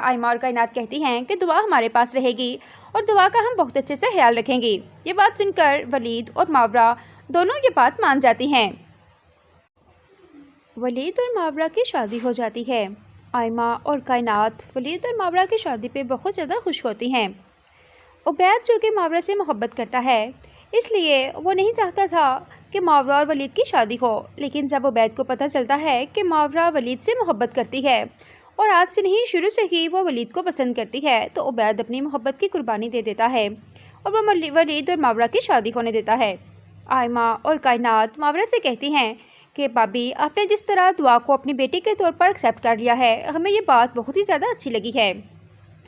آئمہ اور کائنات کہتی ہیں کہ دعا ہمارے پاس رہے گی اور دعا کا ہم بہت اچھے سے خیال رکھیں گی۔ یہ بات سن کر ولید اور ماورا دونوں یہ بات مان جاتی ہیں۔ ولید اور ماورا کی شادی ہو جاتی ہے۔ آئمہ اور کائنات ولید اور ماورا کی شادی پہ بہت زیادہ خوش ہوتی ہیں۔ عبید جو کہ ماورا سے محبت کرتا ہے، اس لیے وہ نہیں چاہتا تھا کہ ماورا اور ولید کی شادی ہو، لیکن جب عبید کو پتہ چلتا ہے کہ ماورا ولید سے محبت کرتی ہے اور آج سے نہیں شروع سے ہی وہ ولید کو پسند کرتی ہے، تو عبید اپنی محبت کی قربانی دے دیتا ہے اور وہ ولید اور ماورا کی شادی ہونے دیتا ہے۔ آئمہ اور کائنات ماورا سے کہتی ہیں کہ بابی، آپ نے جس طرح دعا کو اپنی بیٹی کے طور پر ایکسیپٹ کر لیا ہے، ہمیں یہ بات بہت ہی زیادہ اچھی لگی ہے۔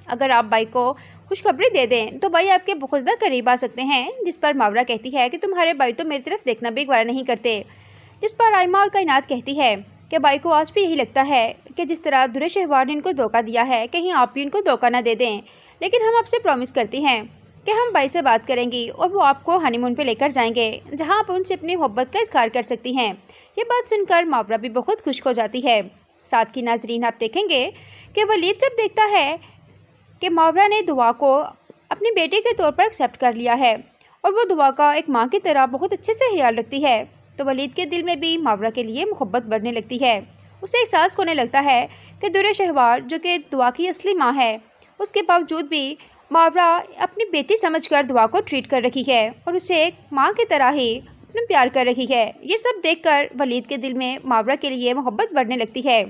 اگر آپ بھائی کو خوشخبری دے دیں تو بھائی آپ کے بہت زیادہ قریب آ سکتے ہیں، جس پر ماورا کہتی ہے کہ تمہارے بھائی تو میری طرف دیکھنا بھی گوارا نہیں کرتے، جس پر آئمہ اور کائنات کہتی ہے کہ بھائی کو آج بھی یہی لگتا ہے کہ جس طرح درِ شہوار نے ان کو دھوکہ دیا ہے، کہیں آپ بھی ان کو دھوکہ نہ دے دیں، لیکن ہم آپ سے پرومس کرتی ہیں کہ ہم بھائی سے بات کریں گی اور وہ آپ کو ہنی مون پہ لے کر جائیں گے، جہاں آپ ان سے اپنی محبت کا اظہار کر سکتی ہیں۔ یہ بات سن کر ماورا بھی بہت خوش ہو جاتی ہے۔ ساتھ کی ناظرین، آپ دیکھیں گے کہ ولید جب دیکھتا ہے کہ ماورا نے دعا کو اپنی بیٹے کے طور پر ایکسیپٹ کر لیا ہے اور وہ دعا کا ایک ماں کی طرح بہت اچھے سے خیال رکھتی ہے، تو ولید کے دل میں بھی ماورا کے لیے محبت بڑھنے لگتی ہے۔ اسے احساس ہونے لگتا ہے کہ درِ شہوار جو کہ دعا کی اصلی ماں ہے، اس کے باوجود بھی ماورا اپنی بیٹی سمجھ کر دعا کو ٹریٹ کر رکھی ہے اور اسے ایک ماں کی طرح ہی اپنا پیار کر رکھی ہے۔ یہ سب دیکھ کر ولید کے دل میں ماورا کے لیے محبت بڑھنے لگتی ہے۔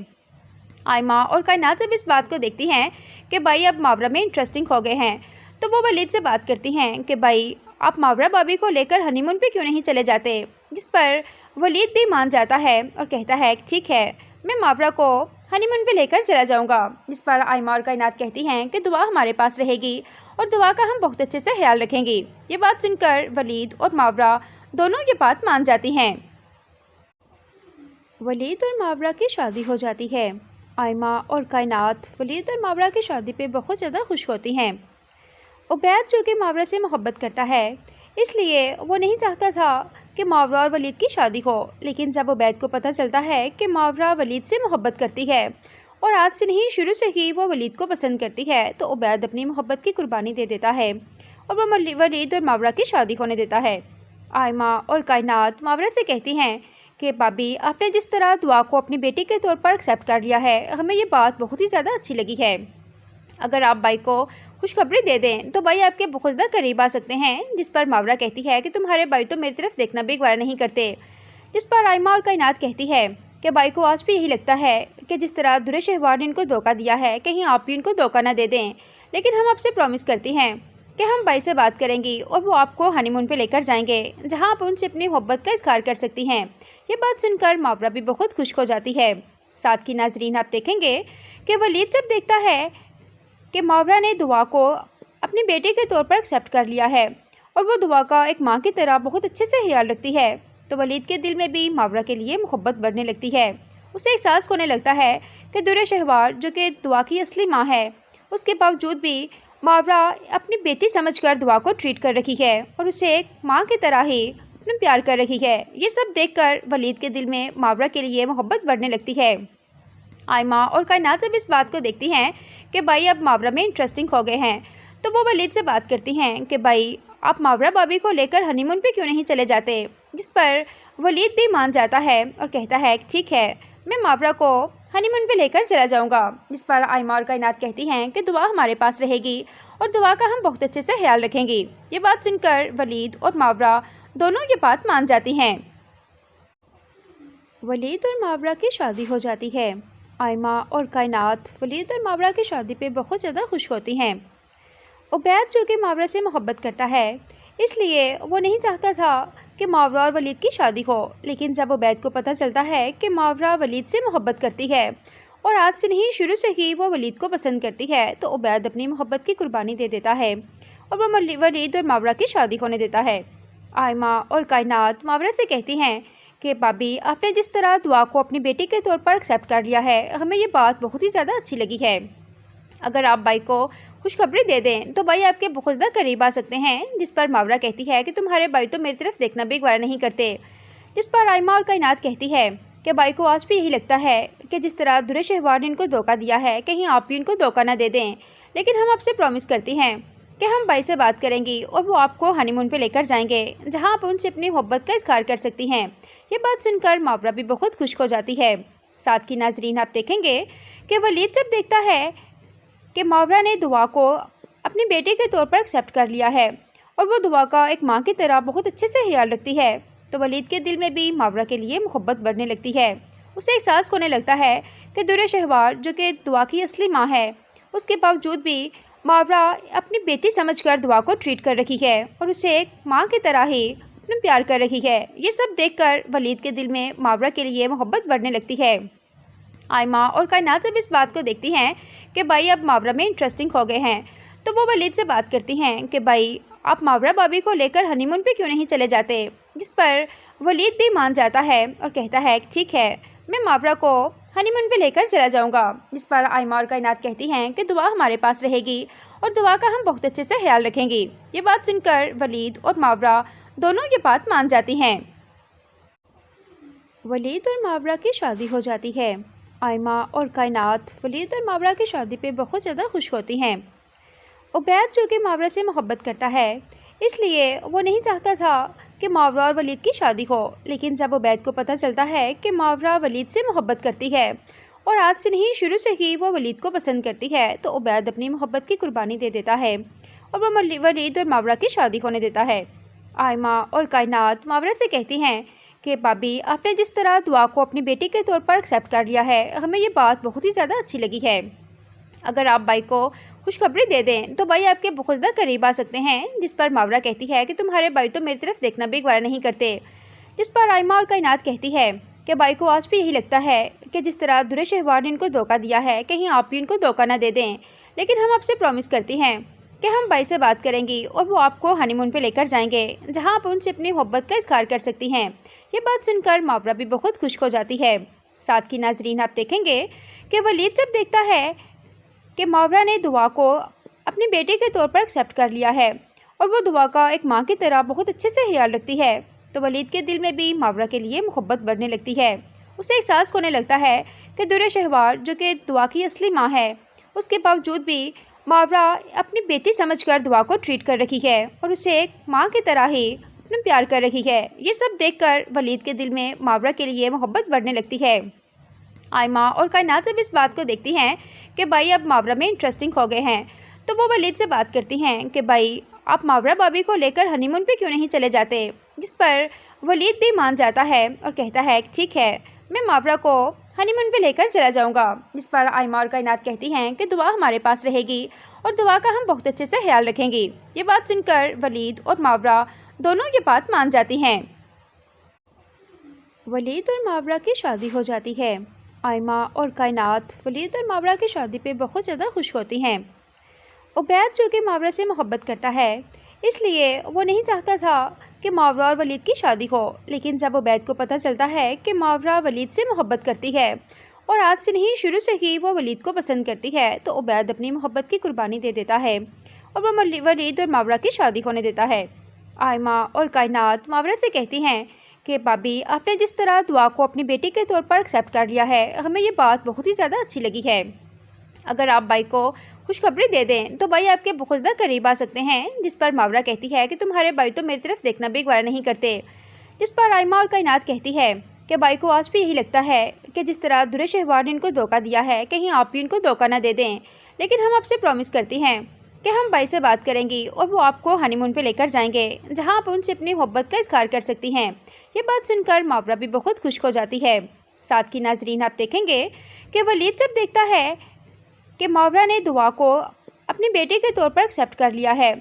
آئمہ اور کائنات جب اس بات کو دیکھتی ہیں کہ بھائی اب ماورا میں انٹرسٹنگ ہو گئے ہیں، تو وہ ولید سے بات کرتی ہیں کہ بھائی آپ ماورا بابی کو لے کر ہنی مون پہ کیوں نہیں چلے جاتے، جس پر ولید بھی مان جاتا ہے اور کہتا ہے کہ ٹھیک ہے، میں ماورا کو ہنی مون پہ لے کر چلا جاؤں گا، جس پر آئمہ اور کائنات کہتی ہیں کہ دعا ہمارے پاس رہے گی اور دعا کا ہم بہت اچھے سے خیال رکھیں گی۔ یہ بات سن کر ولید اور ماورا دونوں یہ بات مان جاتی ہیں۔ ولید اور ماورا کی شادی ہو جاتی ہے۔ آئمہ اور کائنات ولید اور ماورا کی شادی پہ بہت زیادہ خوش ہوتی ہیں۔ عبید جو کہ ماورا سے محبت کرتا ہے، اس لیے وہ نہیں چاہتا تھا کہ ماورا اور ولید کی شادی ہو، لیکن جب عبید کو پتہ چلتا ہے کہ ماورا ولید سے محبت کرتی ہے اور آج سے نہیں شروع سے ہی وہ ولید کو پسند کرتی ہے، تو عبید اپنی محبت کی قربانی دے دیتا ہے اور وہ ولید اور ماورا کی شادی ہونے دیتا ہے۔ آئمہ اور کائنات ماورا سے کہتی ہیں کہ بابی، آپ نے جس طرح دعا کو اپنی بیٹی کے طور پر ایکسیپٹ کر لیا ہے، ہمیں یہ بات بہت ہی زیادہ اچھی لگی ہے۔ اگر آپ بھائی کو خوشخبری دے دیں تو بھائی آپ کے بہت زیادہ قریب آ سکتے ہیں، جس پر ماورا کہتی ہے کہ تمہارے بھائی تو میری طرف دیکھنا بھی گوارا نہیں کرتے، جس پر آئمہ اور کائنات کہتی ہے کہ بھائی کو آج بھی یہی لگتا ہے کہ جس طرح درِ شہوار نے ان کو دھوکہ دیا ہے، کہیں آپ بھی ان کو دھوکہ نہ دے دیں، لیکن ہم آپ سے پرومس کرتی ہیں کہ ہم بھائی سے بات کریں گی اور وہ آپ کو ہنی مون پہ لے کر جائیں گے، جہاں آپ ان سے اپنی محبت کا اظہار کر سکتی ہیں۔ یہ بات سن کر ماورا بھی بہت خوش ہو جاتی ہے۔ ساتھ کی ناظرین، آپ دیکھیں گے کہ ولید جب دیکھتا ہے کہ ماورا نے دعا کو اپنی بیٹے کے طور پر ایکسیپٹ کر لیا ہے اور وہ دعا کا ایک ماں کی طرح بہت اچھے سے خیال رکھتی ہے، تو ولید کے دل میں بھی ماورا کے لیے محبت بڑھنے لگتی ہے۔ اسے احساس ہونے لگتا ہے کہ درِ شہوار جو کہ دعا کی اصلی ماں ہے، اس کے باوجود بھی ماورا اپنی بیٹی سمجھ کر دعا کو ٹریٹ کر رکھی ہے اور اسے ایک ماں کی طرح ہی اپنا پیار کر رکھی ہے۔ یہ سب دیکھ کر ولید کے دل میں ماورا کے لیے محبت بڑھنے لگتی ہے۔ آئمہ اور کائنات جب اس بات کو دیکھتی ہیں کہ بھائی اب ماورا میں انٹرسٹنگ ہو گئے ہیں، تو وہ ولید سے بات کرتی ہیں کہ بھائی آپ ماورا بابی کو لے کر ہنی مون پہ کیوں نہیں چلے جاتے، جس پر ولید بھی مان جاتا ہے اور کہتا ہے کہ ٹھیک ہے، میں ماورا کو ہنی مون پہ لے کر چلا جاؤں گا، جس پر آئمہ اور کائنات کہتی ہیں کہ دعا ہمارے پاس رہے گی اور دعا کا ہم بہت اچھے سے خیال رکھیں گی۔ یہ بات سن کر ولید اور ماورا دونوں یہ بات مان جاتی ہیں۔ ولید اور ماورا کی شادی ہو جاتی ہے۔ آئمہ اور کائنات ولید اور ماورا کی شادی پہ بہت زیادہ خوش ہوتی ہیں۔ عبید جو کہ ماورا سے محبت کرتا ہے، اس لیے وہ نہیں چاہتا تھا کہ ماورا اور ولید کی شادی ہو، لیکن جب عبید کو پتہ چلتا ہے کہ ماورا ولید سے محبت کرتی ہے اور آج سے نہیں شروع سے ہی وہ ولید کو پسند کرتی ہے، تو عبید اپنی محبت کی قربانی دے دیتا ہے اور وہ ولید اور ماورا کی شادی ہونے دیتا ہے۔ آئمہ اور کائنات ماورا سے کہتی ہیں کہ بابی، آپ نے جس طرح دعا کو اپنی بیٹی کے طور پر ایکسیپٹ کر لیا ہے، ہمیں یہ بات بہت ہی زیادہ اچھی لگی ہے۔ اگر آپ بھائی کو خوشخبری دے دیں تو بھائی آپ کے بہت زیادہ قریب آ سکتے ہیں، جس پر ماورا کہتی ہے کہ تمہارے بھائی تو میری طرف دیکھنا بھی گوارا نہیں کرتے، جس پر آئمہ اور کائنات کہتی ہے کہ بائی کو آج بھی یہی لگتا ہے کہ جس طرح درے شہوار نے ان کو دھوکہ دیا ہے کہیں آپ بھی ان کو دھوکہ نہ دے دیں، لیکن ہم آپ سے پرومس کرتی ہیں کہ ہم بائی سے بات کریں گی اور وہ آپ کو ہنی مون پہ لے کر جائیں گے جہاں آپ ان سے اپنی محبت کا اظہار کر سکتی ہیں۔ یہ بات سن کر ماورا بھی بہت خوش ہو جاتی ہے۔ ساتھ کی ناظرین آپ دیکھیں گے کہ ولید جب دیکھتا ہے کہ ماورا نے دعا کو اپنی بیٹے کے طور پر ایکسیپٹ کر لیا ہے اور وہ دعا کا ایک ماں کی طرح بہت اچھے سے خیال رکھتی ہے، تو ولید کے دل میں بھی ماورا کے لیے محبت بڑھنے لگتی ہے۔ اسے احساس ہونے لگتا ہے کہ درے شہوار جو کہ دعا کی اصلی ماں ہے، اس کے باوجود بھی ماورا اپنی بیٹی سمجھ کر دعا کو ٹریٹ کر رکھی ہے اور اسے ایک ماں کی طرح ہی اپنا پیار کر رکھی ہے۔ یہ سب دیکھ کر ولید کے دل میں ماورا کے لیے محبت بڑھنے لگتی ہے۔ آئمہ اور کائنات جب اس بات کو دیکھتی ہیں کہ بھائی اب ماورا میں انٹرسٹنگ ہو گئے ہیں، تو وہ ولید سے بات کرتی ہیں کہ بھائی آپ ماورا بابی کو لے کر ہنی مون پہ کیوں نہیں چلے جاتے، جس پر ولید بھی مان جاتا ہے اور کہتا ہے کہ ٹھیک ہے، میں ماورا کو ہنی مون پہ لے کر چلا جاؤں گا، جس پر آئمہ اور کائنات کہتی ہیں کہ دعا ہمارے پاس رہے گی اور دعا کا ہم بہت اچھے سے خیال رکھیں گی۔ یہ بات سن کر ولید اور ماورا دونوں یہ بات مان جاتی ہیں۔ ولید اور ماورا کی شادی ہو جاتی ہے۔ آئمہ اور کائنات ولید اور ماورا کی شادی پہ بہت زیادہ خوش ہوتی ہیں۔ عبید جو کہ ماورا سے محبت کرتا ہے، اس لیے وہ نہیں چاہتا تھا کہ ماورا اور ولید کی شادی ہو، لیکن جب عبید کو پتہ چلتا ہے کہ ماورا ولید سے محبت کرتی ہے اور آج سے نہیں شروع سے ہی وہ ولید کو پسند کرتی ہے، تو عبید اپنی محبت کی قربانی دے دیتا ہے اور وہ ولید اور ماورا کی شادی ہونے دیتا ہے۔ آئمہ اور کائنات ماورا سے کہتی ہیں کہ بابی آپ نے جس طرح دعا کو اپنی بیٹی کے طور پر ایکسیپٹ کر لیا ہے، ہمیں یہ بات بہت ہی زیادہ اچھی لگی ہے۔ اگر آپ بھائی کو خوشخبری دے دیں تو بھائی آپ کے بہت زیادہ قریب آ سکتے ہیں، جس پر ماورا کہتی ہے کہ تمہارے بھائی تو میری طرف دیکھنا بھی گوارا نہیں کرتے، جس پر آئمہ اور کائنات کہتی ہے کہ بھائی کو آج بھی یہی لگتا ہے کہ جس طرح درے شہوار نے ان کو دھوکہ دیا ہے کہیں آپ بھی ان کو دھوکہ نہ دے دیں، لیکن ہم آپ سے پرومس کرتی ہیں کہ ہم بھائی سے بات کریں گی اور وہ آپ کو ہنی مون پہ لے کر جائیں گے جہاں آپ ان سے اپنی محبت کا اظہار کر سکتی ہیں۔ یہ بات سن کر ماورا بھی بہت خوش ہو جاتی ہے۔ ساتھ کی ناظرین آپ دیکھیں گے کہ ولید جب دیکھتا ہے کہ ماورا نے دعا کو اپنی بیٹی کے طور پر ایکسیپٹ کر لیا ہے اور وہ دعا کا ایک ماں کی طرح بہت اچھے سے خیال رکھتی ہے، تو ولید کے دل میں بھی ماورا کے لیے محبت بڑھنے لگتی ہے۔ اسے احساس ہونے لگتا ہے کہ درے شہوار جو کہ دعا کی اصلی ماں ہے، اس کے باوجود بھی ماورا اپنی بیٹی سمجھ کر دعا کو ٹریٹ کر رکھی ہے اور اسے ایک ماں کی طرح ہی اپنا پیار کر رکھی ہے۔ یہ سب دیکھ کر ولید کے دل میں ماورا کے لیے محبت بڑھنے لگتی ہے۔ آئمہ اور کائنات جب اس بات کو دیکھتی ہیں کہ بھائی اب ماورا میں انٹرسٹنگ ہو گئے ہیں، تو وہ ولید سے بات کرتی ہیں کہ بھائی آپ ماورا بابی کو لے کر ہنی مون پہ کیوں نہیں چلے جاتے، جس پر ولید بھی مان جاتا ہے اور کہتا ہے کہ ٹھیک ہے، میں ماورا کو ہنی مون پہ لے کر چلا جاؤں گا، جس پر آئمہ اور کائنات کہتی ہیں کہ دعا ہمارے پاس رہے گی اور دعا کا ہم بہت اچھے سے خیال رکھیں گی۔ یہ بات سن کر ولید اور ماورا دونوں یہ بات مان جاتی ہیں۔ ولید اور ماورا کی شادی ہو جاتی ہے۔ آئمہ اور کائنات ولید اور ماورا کی شادی پہ بہت زیادہ خوش ہوتی ہیں۔ عبید جو کہ ماورا سے محبت کرتا ہے، اس لیے وہ نہیں چاہتا تھا کہ ماورا اور ولید کی شادی ہو، لیکن جب عبید کو پتہ چلتا ہے کہ ماورا ولید سے محبت کرتی ہے اور آج سے نہیں شروع سے ہی وہ ولید کو پسند کرتی ہے، تو عبید اپنی محبت کی قربانی دے دیتا ہے اور وہ ولید اور ماورا کی شادی ہونے دیتا ہے۔ آئمہ اور کائنات ماورا سے کہتی ہیں کہ بابی آپ نے جس طرح دعا کو اپنی بیٹی کے طور پر ایکسیپٹ کر لیا ہے، ہمیں یہ بات بہت ہی زیادہ اچھی لگی ہے۔ اگر آپ بھائی کو خوشخبری دے دیں تو بھائی آپ کے بہت زیادہ قریب آ سکتے ہیں، جس پر ماورا کہتی ہے کہ تمہارے بھائی تو میری طرف دیکھنا بھی گوارا نہیں کرتے، جس پر آئمہ اور کائنات کہتی ہے کہ بھائی کو آج بھی یہی لگتا ہے کہ جس طرح درے شہوار نے ان کو دھوکہ دیا ہے کہیں آپ بھی ان کو دھوکہ نہ دے دیں، لیکن ہم آپ سے پرومس کرتی ہیں کہ ہم بھائی سے بات کریں گی اور وہ آپ کو ہنی مون پہ لے کر جائیں گے جہاں آپ ان سے اپنی محبت کا اظہار کر سکتی ہیں۔ یہ بات سن کر ماورا بھی بہت خوش ہو جاتی ہے۔ ساتھ کی ناظرین آپ دیکھیں گے کہ ولید جب دیکھتا ہے کہ ماورا نے دعا کو اپنی بیٹی کے طور پر ایکسیپٹ کر لیا ہے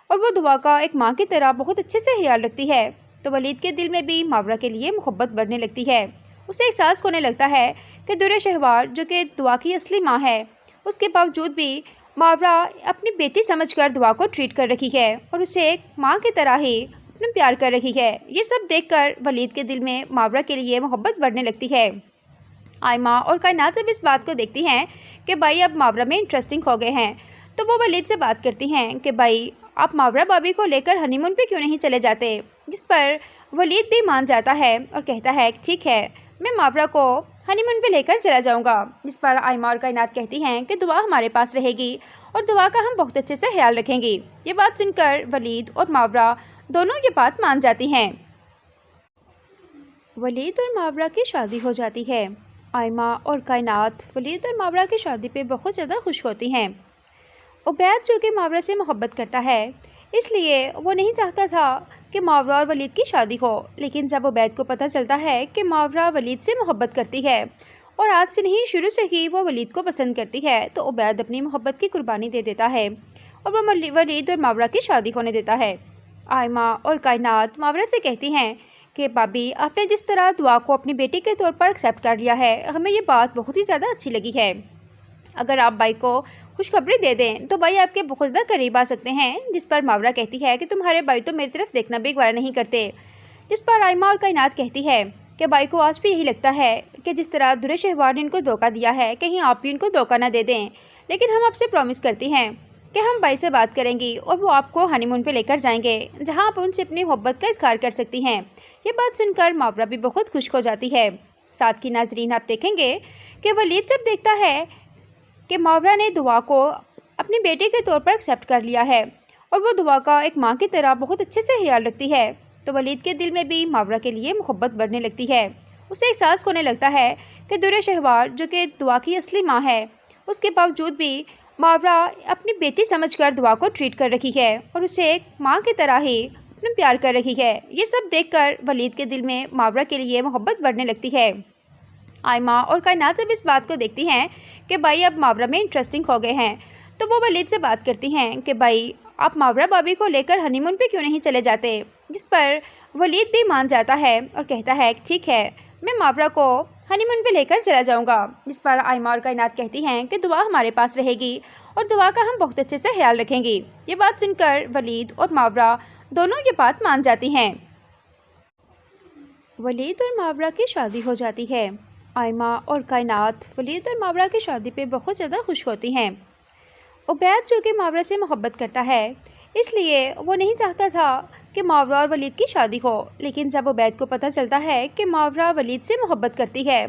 اور وہ دعا کا ایک ماں کی طرح بہت اچھے سے خیال رکھتی ہے، تو ولید کے دل میں بھی ماورا کے لیے محبت بڑھنے لگتی ہے۔ اسے احساس ہونے لگتا ہے کہ درے شہوار جو کہ دعا کی اصلی ماں ہے، اس کے باوجود بھی ماورا اپنی بیٹی سمجھ کر دعا کو ٹریٹ کر رکھی ہے اور اسے ایک ماں کی طرح ہی اپنا پیار کر رکھی ہے۔ یہ سب دیکھ کر ولید کے دل میں ماورا کے لیے محبت بڑھنے لگتی ہے۔ آئمہ اور کائنات جب اس بات کو دیکھتی ہیں کہ بھائی اب ماورا میں انٹرسٹنگ ہو گئے ہیں، تو وہ ولید سے بات کرتی ہیں کہ بھائی آپ ماورا بابی کو لے کر ہنی مون پہ کیوں نہیں چلے جاتے، جس پر ولید بھی مان جاتا ہے اور کہتا ہے کہ ٹھیک ہے، میں ماورا کو ہنی مون پہ لے کر چلا جاؤں گا، جس پر آئمہ اور کائنات کہتی ہیں کہ دعا ہمارے پاس رہے گی اور دعا کا ہم بہت اچھے سے خیال رکھیں گی۔ یہ بات سن کر ولید اور ماورا دونوں یہ بات مان جاتی ہیں۔ ولید اور ماورا کی شادی ہو جاتی ہے۔ آئمہ اور کائنات ولید اور ماورا کی شادی پہ بہت زیادہ خوش ہوتی ہیں۔ عبید جو کہ ماورا سے محبت کرتا ہے، اس لیے وہ نہیں چاہتا تھا کہ ماورا اور ولید کی شادی ہو، لیکن جب عبید کو پتہ چلتا ہے کہ ماورا ولید سے محبت کرتی ہے اور آج سے نہیں شروع سے ہی وہ ولید کو پسند کرتی ہے، تو عبید اپنی محبت کی قربانی دے دیتا ہے اور وہ ولید اور ماورا کی شادی ہونے دیتا ہے۔ آئمہ اور کائنات ماورا سے کہتی ہیں کہ بابی، آپ نے جس طرح دعا کو اپنی بیٹی کے طور پر ایکسیپٹ کر لیا ہے، ہمیں یہ بات بہت ہی زیادہ اچھی لگی ہے۔ اگر آپ بھائی کو خوشخبری دے دیں تو بھائی آپ کے بہت زیادہ قریب آ سکتے ہیں، جس پر ماورا کہتی ہے کہ تمہارے بھائی تو میری طرف دیکھنا بھی گوارا نہیں کرتے، جس پر آئمہ اور کائنات کہتی ہے کہ بھائی کو آج بھی یہی لگتا ہے کہ جس طرح درے شہوار نے ان کو دھوکہ دیا ہے، کہیں آپ بھی ان کو دھوکہ نہ دے دیں، لیکن ہم آپ سے پرومس کرتی ہیں کہ ہم بھائی سے بات کریں گی اور وہ آپ کو ہنی مون پہ لے کر جائیں گے، جہاں آپ ان سے اپنی محبت کا اظہار کر سکتی ہیں۔ یہ بات سن کر ماورا بھی بہت خوش ہو جاتی ہے۔ ساتھ کی ناظرین، آپ دیکھیں گے کہ ولید جب دیکھتا ہے کہ ماورا نے دعا کو اپنی بیٹی کے طور پر ایکسیپٹ کر لیا ہے اور وہ دعا کا ایک ماں کی طرح بہت اچھے سے خیال رکھتی ہے، تو ولید کے دل میں بھی ماورا کے لیے محبت بڑھنے لگتی ہے۔ اسے احساس ہونے لگتا ہے کہ درے شہوار جو کہ دعا کی اصلی ماں ہے، اس کے باوجود بھی ماورا اپنی بیٹی سمجھ کر دعا کو ٹریٹ کر رکھی ہے اور اسے ایک ماں کی طرح ہی اپنا پیار کر رکھی ہے۔ یہ سب دیکھ کر ولید کے دل میں ماورا کے لیے محبت بڑھنے لگتی ہے۔ آئمہ اور کائنات جب اس بات کو دیکھتی ہیں کہ بھائی اب ماورا میں انٹرسٹنگ ہو گئے ہیں، تو وہ ولید سے بات کرتی ہیں کہ بھائی آپ ماورا بابی کو لے کر ہنی مون پہ کیوں نہیں چلے جاتے، جس پر ولید بھی مان جاتا ہے اور کہتا ہے کہ ٹھیک ہے، میں ماورا کو ہنی مون پہ لے کر چلا جاؤں گا، جس پر آئمہ اور کائنات کہتی ہیں کہ دعا ہمارے پاس رہے گی اور دعا کا ہم بہت اچھے سے خیال رکھیں گی۔ یہ بات سن کر ولید اور ماورا دونوں یہ بات مان جاتی ہیں۔ ولید اور ماورا کی شادی ہو جاتی ہے۔ آئمہ اور کائنات ولید اور ماورا کی شادی پہ بہت زیادہ خوش ہوتی ہیں۔ عبید جو کہ ماورا سے محبت کرتا ہے، اس لیے وہ نہیں چاہتا تھا کہ ماورا اور ولید کی شادی ہو، لیکن جب عبید کو پتہ چلتا ہے کہ ماورا ولید سے محبت کرتی ہے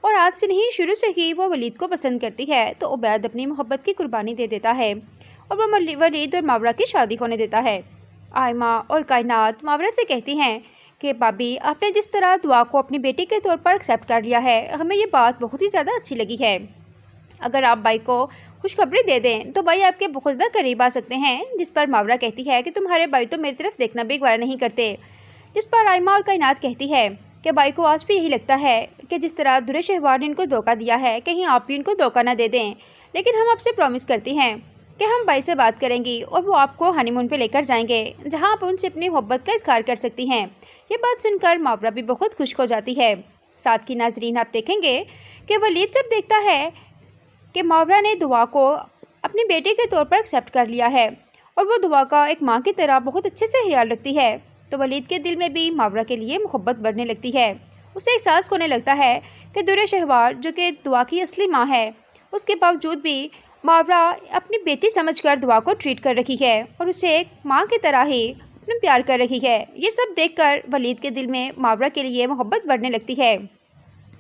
اور آج سے نہیں شروع سے ہی وہ ولید کو پسند کرتی ہے، تو عبید اپنی محبت کی قربانی دے دیتا ہے اور وہ ولید اور ماورا کی شادی ہونے دیتا ہے۔ آئمہ اور کائنات ماورا سے کہتی ہیں کہ بابی، آپ نے جس طرح دعا کو اپنی بیٹی کے طور پر ایکسیپٹ کر لیا ہے، ہمیں یہ بات بہت ہی زیادہ اچھی لگی ہے۔ اگر آپ بھائی کو خوشخبری دے دیں تو بھائی آپ کے بہت زیادہ قریب آ سکتے ہیں، جس پر ماورا کہتی ہے کہ تمہارے بھائی تو میری طرف دیکھنا بھی گوارا نہیں کرتے، جس پر آئمہ اور کائنات کہتی ہے کہ بھائی کو آج بھی یہی لگتا ہے کہ جس طرح درے شہوار نے ان کو دھوکہ دیا ہے، کہیں آپ بھی ان کو دھوکہ نہ دے دیں، لیکن ہم آپ سے پرومس کرتی ہیں کہ ہم بھائی سے بات کریں گی اور وہ آپ کو ہنی مون پہ لے کر جائیں گے، جہاں آپ ان سے اپنی محبت کا اظہار کر سکتی ہیں۔ یہ بات سن کر ماورا بھی بہت خوش ہو جاتی ہے۔ ساتھ کی ناظرین، آپ دیکھیں گے کہ ولید جب دیکھتا ہے کہ ماورا نے دعا کو اپنی بیٹی کے طور پر ایکسیپٹ کر لیا ہے اور وہ دعا کا ایک ماں کی طرح بہت اچھے سے خیال رکھتی ہے، تو ولید کے دل میں بھی ماورا کے لیے محبت بڑھنے لگتی ہے۔ اسے احساس ہونے لگتا ہے کہ درے شہوار جو کہ دعا کی اصلی ماں ہے، اس کے باوجود بھی ماورا اپنی بیٹی سمجھ کر دعا کو ٹریٹ کر رکھی ہے اور اسے ایک ماں کی طرح ہی اپنا پیار کر رکھی ہے۔ یہ سب دیکھ کر ولید کے دل میں ماورا کے لیے محبت بڑھنے لگتی ہے۔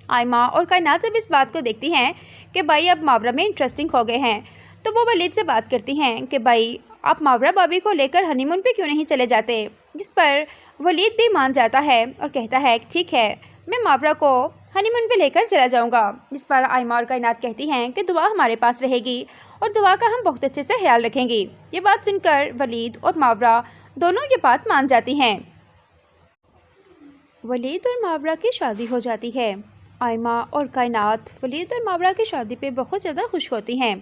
آئمہ اور کائنات جب اس بات کو دیکھتی ہیں کہ بھائی اب ماورا میں انٹرسٹنگ ہو گئے ہیں، تو وہ ولید سے بات کرتی ہیں کہ بھائی آپ ماورا بابی کو لے کر ہنی مون پہ کیوں نہیں چلے جاتے، جس پر ولید بھی مان جاتا ہے اور کہتا ہے کہ ٹھیک ہے، میں ماورا کو ہنی مون پہ لے کر چلا جاؤں گا، جس پر آئمہ اور کائنات کہتی ہیں کہ دعا ہمارے پاس رہے گی اور دعا کا ہم بہت اچھے سے خیال رکھیں گی۔ یہ بات سن کر ولید اور ماورا دونوں یہ بات مان جاتی ہیں۔ ولید اور ماورا کی شادی ہو جاتی ہے۔ آئمہ اور کائنات ولید اور ماورا کی شادی پہ بہت زیادہ خوش ہوتی ہیں۔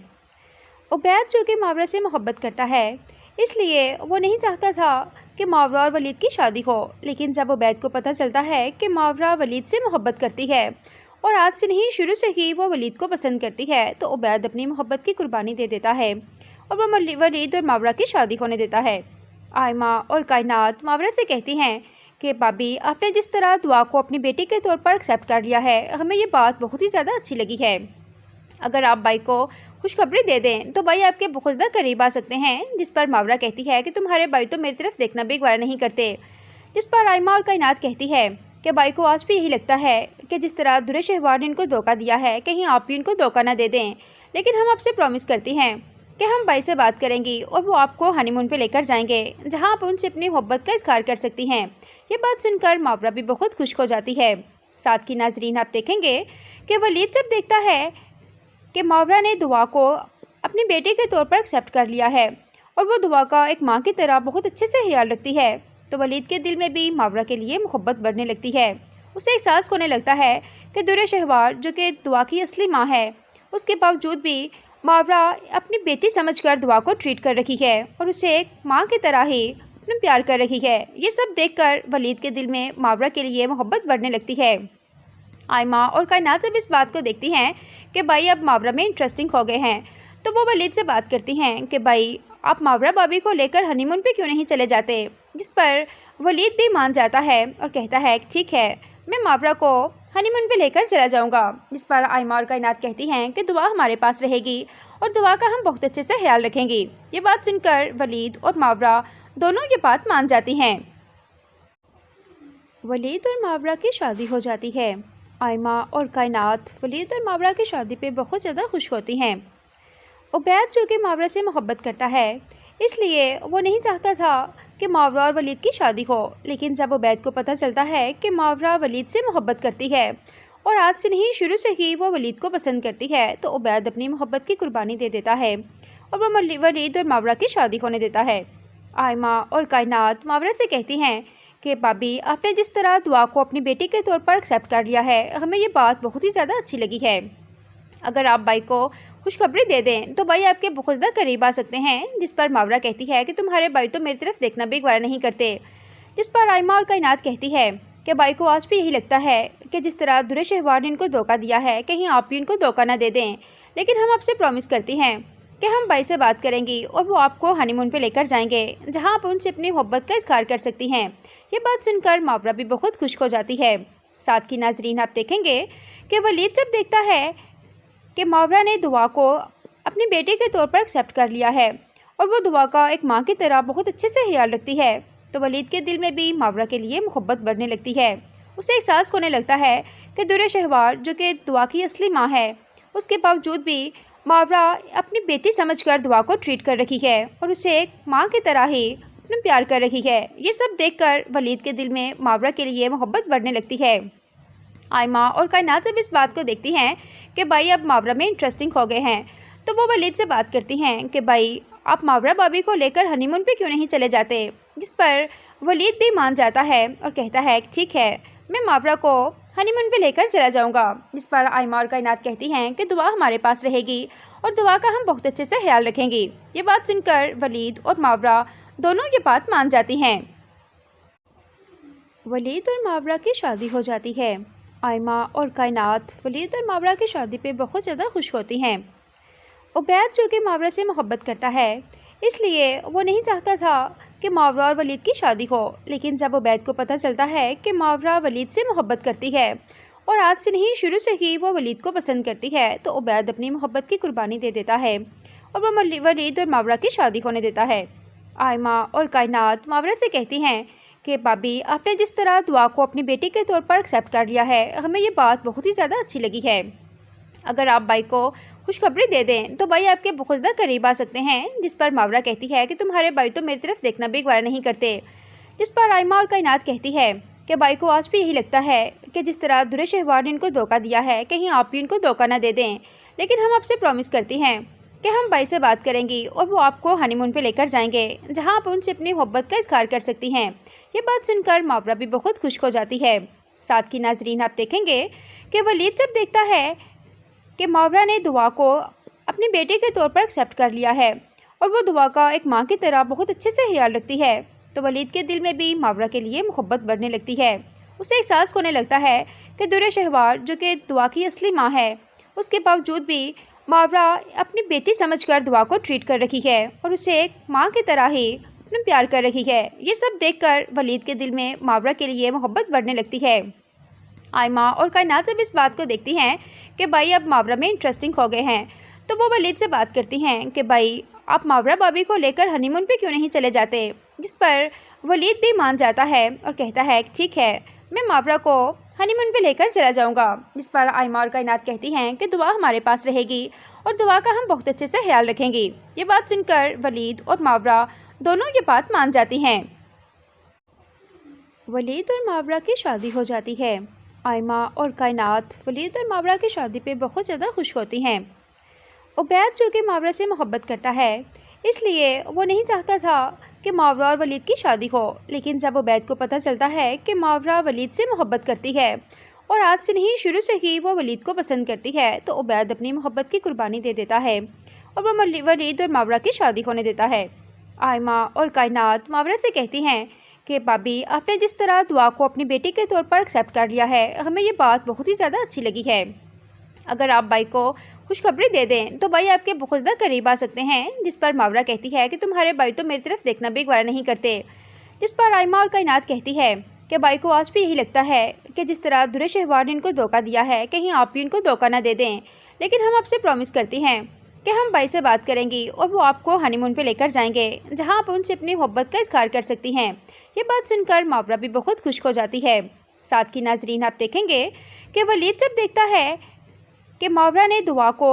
عبید جو کہ ماورا سے محبت کرتا ہے، اس لیے وہ نہیں چاہتا تھا کہ ماورا اور ولید کی شادی ہو، لیکن جب عبید کو پتہ چلتا ہے کہ ماورا ولید سے محبت کرتی ہے اور آج سے نہیں شروع سے ہی وہ ولید کو پسند کرتی ہے، تو عبید اپنی محبت کی قربانی دے دیتا ہے اور وہ ولید اور ماورا کی شادی ہونے دیتا ہے۔ آئمہ اور کائنات ماورا سے کہتی ہیں کہ بابی، آپ نے جس طرح دعا کو اپنی بیٹی کے طور پر ایکسیپٹ کر لیا ہے، ہمیں یہ بات بہت ہی زیادہ اچھی لگی ہے۔ اگر آپ بھائی کو خوشخبری دے دیں تو بھائی آپ کے بہت زیادہ قریب آ سکتے ہیں، جس پر ماورا کہتی ہے کہ تمہارے بھائی تو میری طرف دیکھنا بھی گوارا نہیں کرتے، جس پر آئمہ اور کائنات کہتی ہے کہ بائی کو آج بھی یہی لگتا ہے کہ جس طرح درے شہوار نے ان کو دھوکہ دیا ہے کہیں آپ بھی ان کو دھوکہ نہ دے دیں، لیکن ہم آپ سے پرومس کرتی ہیں کہ ہم بائی سے بات کریں گی اور وہ آپ کو ہنی مون پہ لے کر جائیں گے جہاں آپ ان سے اپنی محبت کا اظہار کر سکتی ہیں۔ یہ بات سن کر ماورا بھی بہت خوش ہو جاتی ہے۔ ساتھ کی ناظرین آپ دیکھیں گے کہ ولید جب دیکھتا ہے کہ ماورا نے دعا کو اپنی بیٹی کے طور پر ایکسیپٹ کر لیا ہے اور وہ دعا کا ایک ماں کی طرح بہت اچھے سے خیال رکھتی ہے، تو ولید کے دل میں بھی ماورا کے لیے محبت بڑھنے لگتی ہے۔ اسے احساس ہونے لگتا ہے کہ درے شہوار جو کہ دعا کی اصلی ماں ہے، اس کے باوجود بھی ماورا اپنی بیٹی سمجھ کر دعا کو ٹریٹ کر رکھی ہے اور اسے ایک ماں کی طرح ہی اپنا پیار کر رکھی ہے۔ یہ سب دیکھ کر ولید کے دل میں ماورا کے لیے محبت بڑھنے لگتی ہے۔ آئمہ اور کائنات جب اس بات کو دیکھتی ہیں کہ بھائی اب ماورا میں انٹرسٹنگ ہو گئے ہیں، تو وہ ولید سے بات کرتی ہیں کہ بھائی آپ ماورا بابی کو لے کر ہنی مون پہ کیوں نہیں چلے جاتے، جس پر ولید بھی مان جاتا ہے اور کہتا ہے کہ ٹھیک ہے، میں ماورا کو ہنی مون پہ لے کر چلا جاؤں گا، جس پر آئمہ اور کائنات کہتی ہیں کہ دعا ہمارے پاس رہے گی اور دعا کا ہم بہت اچھے سے خیال رکھیں گی۔ یہ بات سن کر ولید اور ماورا دونوں یہ بات مان جاتی ہیں۔ ولید اور ماورا کی شادی ہو جاتی ہے۔ آئمہ اور کائنات ولید اور ماورا کی شادی پہ بہت زیادہ خوش ہوتی ہیں۔ عبید جو کہ ماورا سے محبت کرتا ہے، اس لیے وہ نہیں چاہتا تھا کہ ماورا اور ولید کی شادی ہو، لیکن جب عبید کو پتہ چلتا ہے کہ ماورا ولید سے محبت کرتی ہے اور آج سے نہیں شروع سے ہی وہ ولید کو پسند کرتی ہے، تو عبید اپنی محبت کی قربانی دے دیتا ہے اور وہ ولید اور ماورا کی شادی ہونے دیتا ہے۔ آئمہ اور کائنات ماورا سے کہتی ہیں کہ بابی آپ نے جس طرح دعا کو اپنی بیٹی کے طور پر ایکسیپٹ کر لیا ہے، ہمیں یہ بات بہت ہی زیادہ اچھی لگی ہے۔ اگر آپ بائی کو خوشخبری دے دیں تو بائی آپ کے بہت زیادہ قریب آ سکتے ہیں، جس پر ماورا کہتی ہے کہ تمہارے بائی تو میری طرف دیکھنا بھی گوارا نہیں کرتے، جس پر آئمہ اور کائنات کہتی ہے کہ بائی کو آج بھی یہی لگتا ہے کہ جس طرح درے شہوار نے ان کو دھوکہ دیا ہے کہیں آپ بھی ان کو دھوکہ نہ دے دیں، لیکن ہم آپ سے پرومس کرتی ہیں کہ ہم بائی سے بات کریں گی اور وہ آپ کو ہنی مون پہ لے کر جائیں گے جہاں آپ ان سے اپنی محبت کا اظہار کر سکتی ہیں۔ یہ بات سن کر ماورا بھی بہت خوش ہو جاتی ہے۔ ساتھ کی ناظرین آپ دیکھیں گے کہ ولید جب دیکھتا ہے کہ ماورا نے دعا کو اپنی بیٹی کے طور پر ایکسیپٹ کر لیا ہے اور وہ دعا کا ایک ماں کی طرح بہت اچھے سے خیال رکھتی ہے، تو ولید کے دل میں بھی ماورا کے لیے محبت بڑھنے لگتی ہے۔ اسے احساس ہونے لگتا ہے کہ درے شہوار جو کہ دعا کی اصلی ماں ہے، اس کے باوجود بھی ماورا اپنی بیٹی سمجھ کر دعا کو ٹریٹ کر رکھی ہے اور اسے ایک ماں کی طرح ہی اپنا پیار کر رکھی ہے۔ یہ سب دیکھ کر ولید کے دل میں ماورا کے لیے محبت بڑھنے لگتی ہے۔ آئمہ اور کائنات جب اس بات کو دیکھتی ہیں کہ بھائی اب ماورا میں انٹرسٹنگ ہو گئے ہیں، تو وہ ولید سے بات کرتی ہیں کہ بھائی آپ ماورا بابی کو لے کر ہنی مون پہ کیوں نہیں چلے جاتے، جس پر ولید بھی مان جاتا ہے اور کہتا ہے کہ ٹھیک ہے، میں ماورا کو ہنی مون پہ لے کر چلا جاؤں گا، جس پر آئمہ اور کائنات کہتی ہیں کہ دعا ہمارے پاس رہے گی اور دعا کا ہم بہت اچھے سے خیال رکھیں گی۔ یہ بات سن کر ولید اور ماورا دونوں یہ بات مان جاتی ہیں۔ ولید اور ماورا کی شادی ہو جاتی ہے۔ آئمہ اور کائنات ولید اور ماورا کی شادی پہ بہت زیادہ خوش ہوتی ہیں۔ عبید جو کہ ماورا سے محبت کرتا ہے، اس لیے وہ نہیں چاہتا تھا کہ ماورا اور ولید کی شادی ہو، لیکن جب عبید کو پتہ چلتا ہے کہ ماورا ولید سے محبت کرتی ہے اور آج سے نہیں شروع سے ہی وہ ولید کو پسند کرتی ہے، تو عبید اپنی محبت کی قربانی دے دیتا ہے اور وہ ولید اور ماورا کی شادی ہونے دیتا ہے۔ آئمہ اور کائنات ماورا سے کہتی ہیں کہ بابی آپ نے جس طرح دعا کو اپنی بیٹی کے طور پر ایکسیپٹ کر لیا ہے، ہمیں یہ بات بہت ہی زیادہ اچھی لگی ہے۔ اگر آپ بائی کو خوشخبری دے دیں تو بائی آپ کے بہت زیادہ قریب آ سکتے ہیں، جس پر ماورا کہتی ہے کہ تمہارے بائی تو میری طرف دیکھنا بھی گوارا نہیں کرتے، جس پر آئمہ اور کائنات کہتی ہے کہ بائی کو آج بھی یہی لگتا ہے کہ جس طرح درے شہوار نے ان کو دھوکہ دیا ہے کہیں آپ بھی ان کو دھوکہ نہ دے دیں، لیکن ہم آپ سے پرومس کرتی ہیں کہ ہم بائی سے بات کریں گی اور وہ آپ کو ہنی مون پہ لے کر جائیں گے جہاں آپ ان سے اپنی محبت کا اظہار کر سکتی ہیں۔ یہ بات سن کر ماورا بھی بہت خوش ہو جاتی ہے۔ ساتھ کی ناظرین آپ دیکھیں گے کہ ولید جب دیکھتا ہے کہ ماورا نے دعا کو اپنی بیٹی کے طور پر ایکسیپٹ کر لیا ہے اور وہ دعا کا ایک ماں کی طرح بہت اچھے سے خیال رکھتی ہے، تو ولید کے دل میں بھی ماورا کے لیے محبت بڑھنے لگتی ہے۔ اسے احساس ہونے لگتا ہے کہ درے شہوار جو کہ دعا کی اصلی ماں ہے، اس کے باوجود بھی ماورا اپنی بیٹی سمجھ کر دعا کو ٹریٹ کر رکھی ہے اور اسے ایک ماں کی طرح ہی اپنا پیار کر رکھی ہے۔ یہ سب دیکھ کر ولید کے دل میں ماورا کے لیے محبت بڑھنے لگتی ہے۔ آئمہ اور کائنات جب اس بات کو دیکھتی ہیں کہ بھائی اب ماورا میں انٹرسٹنگ ہو گئے ہیں، تو وہ ولید سے بات کرتی ہیں کہ بھائی آپ ماورا بابی کو لے کر ہنی مون پہ کیوں نہیں چلے جاتے، جس پر ولید بھی مان جاتا ہے اور کہتا ہے کہ ٹھیک ہے، میں ماورا کو ہنی مون پہ لے کر چلا جاؤں گا، جس پر آئمہ اور کائنات کہتی ہیں کہ دعا ہمارے پاس رہے گی اور دعا کا ہم بہت اچھے سے خیال رکھیں گی۔ یہ بات سن کر ولید اور ماورا دونوں یہ بات مان جاتی ہیں۔ ولید اور ماورا کی شادی ہو جاتی ہے۔ آئمہ اور کائنات ولید اور ماورا کی شادی پہ بہت زیادہ خوش ہوتی ہیں۔ عبید جو کہ ماورا سے محبت کرتا ہے، اس لیے وہ نہیں چاہتا تھا کہ ماورا اور ولید کی شادی ہو، لیکن جب عبید کو پتہ چلتا ہے کہ ماورا ولید سے محبت کرتی ہے اور آج سے نہیں شروع سے ہی وہ ولید کو پسند کرتی ہے، تو عبید اپنی محبت کی قربانی دے دیتا ہے اور وہ ولید اور ماورا کی شادی ہونے دیتا ہے۔ آئمہ اور کائنات ماورا سے کہتی ہیں کہ بابی، آپ نے جس طرح دعا کو اپنی بیٹی کے طور پر ایکسیپٹ کر لیا ہے، ہمیں یہ بات بہت ہی زیادہ اچھی لگی ہے۔ اگر آپ بھائی کو خوشخبری دے دیں تو بھائی آپ کے بہت زیادہ قریب آ سکتے ہیں، جس پر ماورا کہتی ہے کہ تمہارے بھائی تو میری طرف دیکھنا بھی گوارا نہیں کرتے، جس پر آئمہ اور کائنات کہتی ہے کہ بھائی کو آج بھی یہی لگتا ہے کہ جس طرح درے شہوار نے ان کو دھوکہ دیا ہے، کہیں آپ بھی ان کو دھوکہ نہ دے دیں، لیکن ہم آپ سے پرومس کرتی ہیں کہ ہم بھائی سے بات کریں گی اور وہ آپ کو ہنی مون پہ لے کر جائیں گے، جہاں آپ ان سے اپنی محبت کا اظہار کر سکتی ہیں۔ یہ بات سن کر ماورا بھی بہت خوش ہو جاتی ہے۔ ساتھ کی ناظرین، آپ دیکھیں گے کہ ولید جب دیکھتا ہے کہ ماورا نے دعا کو